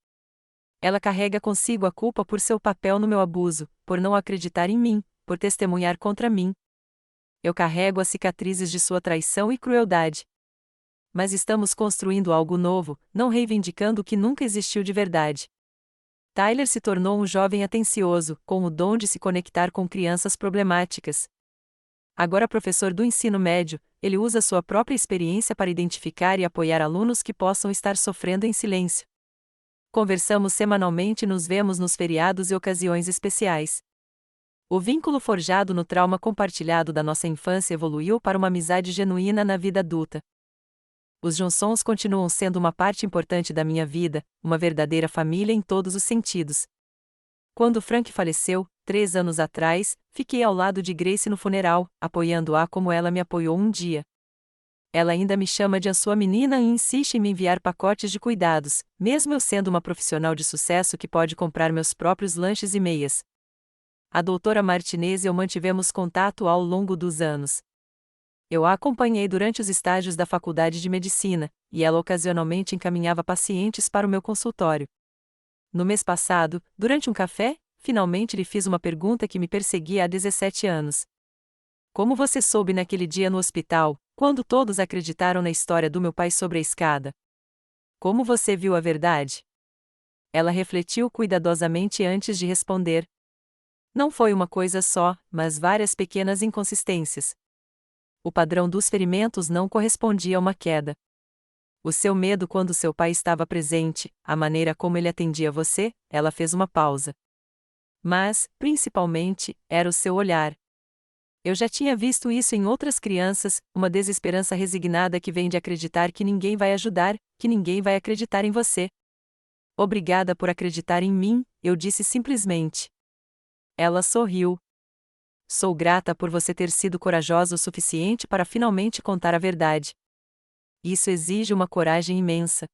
Ela carrega consigo a culpa por seu papel no meu abuso, por não acreditar em mim, por testemunhar contra mim. Eu carrego as cicatrizes de sua traição e crueldade. Mas estamos construindo algo novo, não reivindicando o que nunca existiu de verdade. Tyler se tornou um jovem atencioso, com o dom de se conectar com crianças problemáticas. Agora professor do ensino médio, ele usa sua própria experiência para identificar e apoiar alunos que possam estar sofrendo em silêncio. Conversamos semanalmente e nos vemos nos feriados e ocasiões especiais. O vínculo forjado no trauma compartilhado da nossa infância evoluiu para uma amizade genuína na vida adulta. Os Johnsons continuam sendo uma parte importante da minha vida, uma verdadeira família em todos os sentidos. Quando Frank faleceu, 3 anos atrás, fiquei ao lado de Grace no funeral, apoiando-a como ela me apoiou um dia. Ela ainda me chama de a sua menina e insiste em me enviar pacotes de cuidados, mesmo eu sendo uma profissional de sucesso que pode comprar meus próprios lanches e meias. A doutora Martinez e eu mantivemos contato ao longo dos anos. Eu a acompanhei durante os estágios da faculdade de medicina, e ela ocasionalmente encaminhava pacientes para o meu consultório. No mês passado, durante um café, finalmente lhe fiz uma pergunta que me perseguia há 17 anos. Como você soube naquele dia no hospital, quando todos acreditaram na história do meu pai sobre a escada? Como você viu a verdade? Ela refletiu cuidadosamente antes de responder. Não foi uma coisa só, mas várias pequenas inconsistências. O padrão dos ferimentos não correspondia a uma queda. O seu medo quando seu pai estava presente, a maneira como ele atendia você, ela fez uma pausa. Mas, principalmente, era o seu olhar. Eu já tinha visto isso em outras crianças, uma desesperança resignada que vem de acreditar que ninguém vai ajudar, que ninguém vai acreditar em você. Obrigada por acreditar em mim, eu disse simplesmente. Ela sorriu. Sou grata por você ter sido corajosa o suficiente para finalmente contar a verdade. Isso exige uma coragem imensa.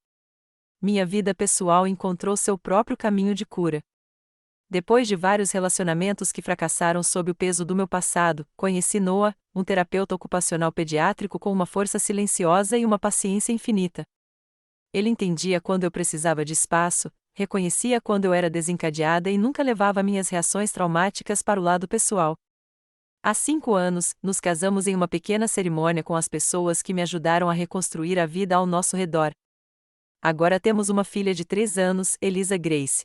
Minha vida pessoal encontrou seu próprio caminho de cura. Depois de vários relacionamentos que fracassaram sob o peso do meu passado, conheci Noah, um terapeuta ocupacional pediátrico com uma força silenciosa e uma paciência infinita. Ele entendia quando eu precisava de espaço, reconhecia quando eu era desencadeada e nunca levava minhas reações traumáticas para o lado pessoal. Há 5 anos, nos casamos em uma pequena cerimônia com as pessoas que me ajudaram a reconstruir a vida ao nosso redor. Agora temos uma filha de 3 anos, Elisa Grace.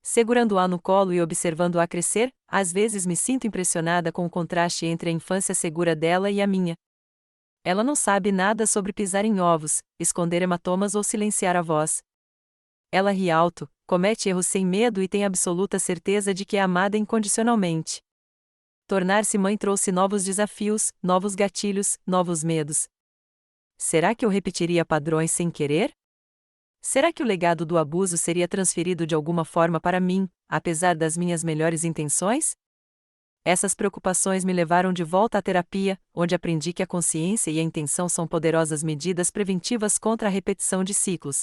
Segurando-a no colo e observando-a crescer, às vezes me sinto impressionada com o contraste entre a infância segura dela e a minha. Ela não sabe nada sobre pisar em ovos, esconder hematomas ou silenciar a voz. Ela ri alto, comete erros sem medo e tem absoluta certeza de que é amada incondicionalmente. Tornar-se mãe trouxe novos desafios, novos gatilhos, novos medos. Será que eu repetiria padrões sem querer? Será que o legado do abuso seria transferido de alguma forma para mim, apesar das minhas melhores intenções? Essas preocupações me levaram de volta à terapia, onde aprendi que a consciência e a intenção são poderosas medidas preventivas contra a repetição de ciclos.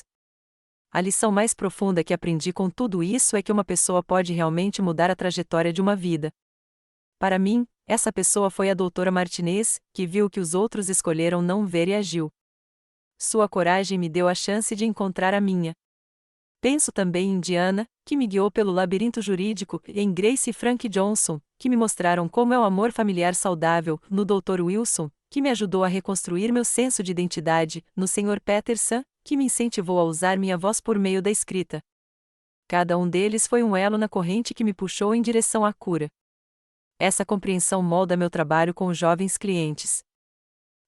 A lição mais profunda que aprendi com tudo isso é que uma pessoa pode realmente mudar a trajetória de uma vida. Para mim, essa pessoa foi a doutora Martinez, que viu que os outros escolheram não ver e agiu. Sua coragem me deu a chance de encontrar a minha. Penso também em Diana, que me guiou pelo labirinto jurídico, e em Grace e Frank Johnson, que me mostraram como é o amor familiar saudável, no Dr. Wilson, que me ajudou a reconstruir meu senso de identidade, no Sr. Peterson, que me incentivou a usar minha voz por meio da escrita. Cada um deles foi um elo na corrente que me puxou em direção à cura. Essa compreensão molda meu trabalho com os jovens clientes.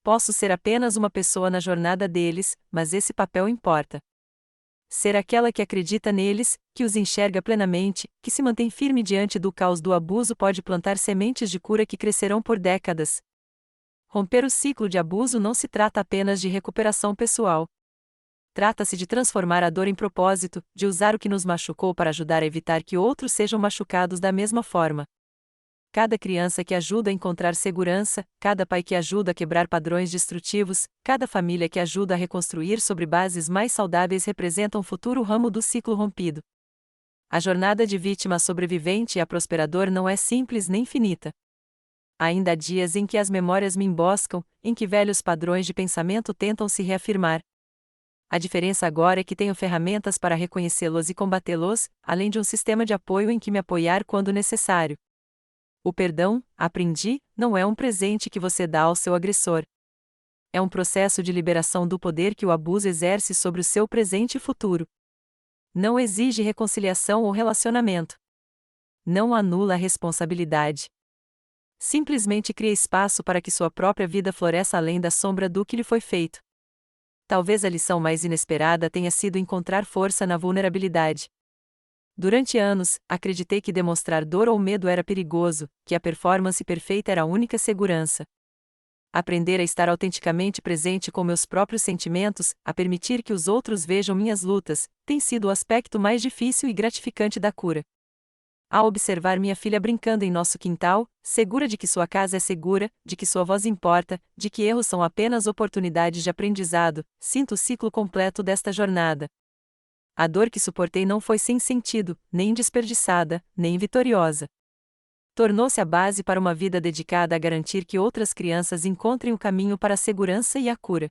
Posso ser apenas uma pessoa na jornada deles, mas esse papel importa. Ser aquela que acredita neles, que os enxerga plenamente, que se mantém firme diante do caos do abuso pode plantar sementes de cura que crescerão por décadas. Romper o ciclo de abuso não se trata apenas de recuperação pessoal. Trata-se de transformar a dor em propósito, de usar o que nos machucou para ajudar a evitar que outros sejam machucados da mesma forma. Cada criança que ajuda a encontrar segurança, cada pai que ajuda a quebrar padrões destrutivos, cada família que ajuda a reconstruir sobre bases mais saudáveis representa um futuro ramo do ciclo rompido. A jornada de vítima sobrevivente a prosperador não é simples nem finita. Ainda há dias em que as memórias me emboscam, em que velhos padrões de pensamento tentam se reafirmar. A diferença agora é que tenho ferramentas para reconhecê-los e combatê-los, além de um sistema de apoio em que me apoiar quando necessário. O perdão, aprendi, não é um presente que você dá ao seu agressor. É um processo de liberação do poder que o abuso exerce sobre o seu presente e futuro. Não exige reconciliação ou relacionamento. Não anula a responsabilidade. Simplesmente cria espaço para que sua própria vida floresça além da sombra do que lhe foi feito. Talvez a lição mais inesperada tenha sido encontrar força na vulnerabilidade. Durante anos, acreditei que demonstrar dor ou medo era perigoso, que a performance perfeita era a única segurança. Aprender a estar autenticamente presente com meus próprios sentimentos, a permitir que os outros vejam minhas lutas, tem sido o aspecto mais difícil e gratificante da cura. Ao observar minha filha brincando em nosso quintal, segura de que sua casa é segura, de que sua voz importa, de que erros são apenas oportunidades de aprendizado, sinto o ciclo completo desta jornada. A dor que suportei não foi sem sentido, nem desperdiçada, nem vitoriosa. Tornou-se a base para uma vida dedicada a garantir que outras crianças encontrem o caminho para a segurança e a cura.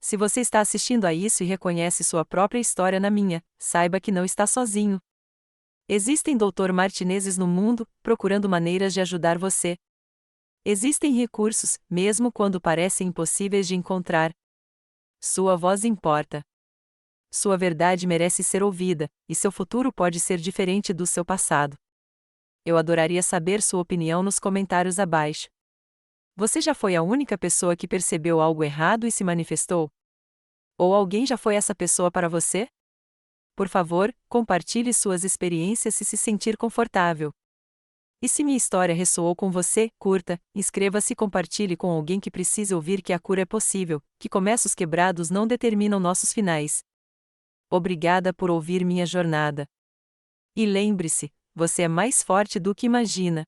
Se você está assistindo a isso e reconhece sua própria história na minha, saiba que não está sozinho. Existem Dr. Martinezes no mundo, procurando maneiras de ajudar você. Existem recursos, mesmo quando parecem impossíveis de encontrar. Sua voz importa. Sua verdade merece ser ouvida, e seu futuro pode ser diferente do seu passado. Eu adoraria saber sua opinião nos comentários abaixo. Você já foi a única pessoa que percebeu algo errado e se manifestou? Ou alguém já foi essa pessoa para você? Por favor, compartilhe suas experiências se sentir confortável. E se minha história ressoou com você, curta, inscreva-se e compartilhe com alguém que precise ouvir que a cura é possível, que começos quebrados não determinam nossos finais. Obrigada por ouvir minha jornada. E lembre-se, você é mais forte do que imagina.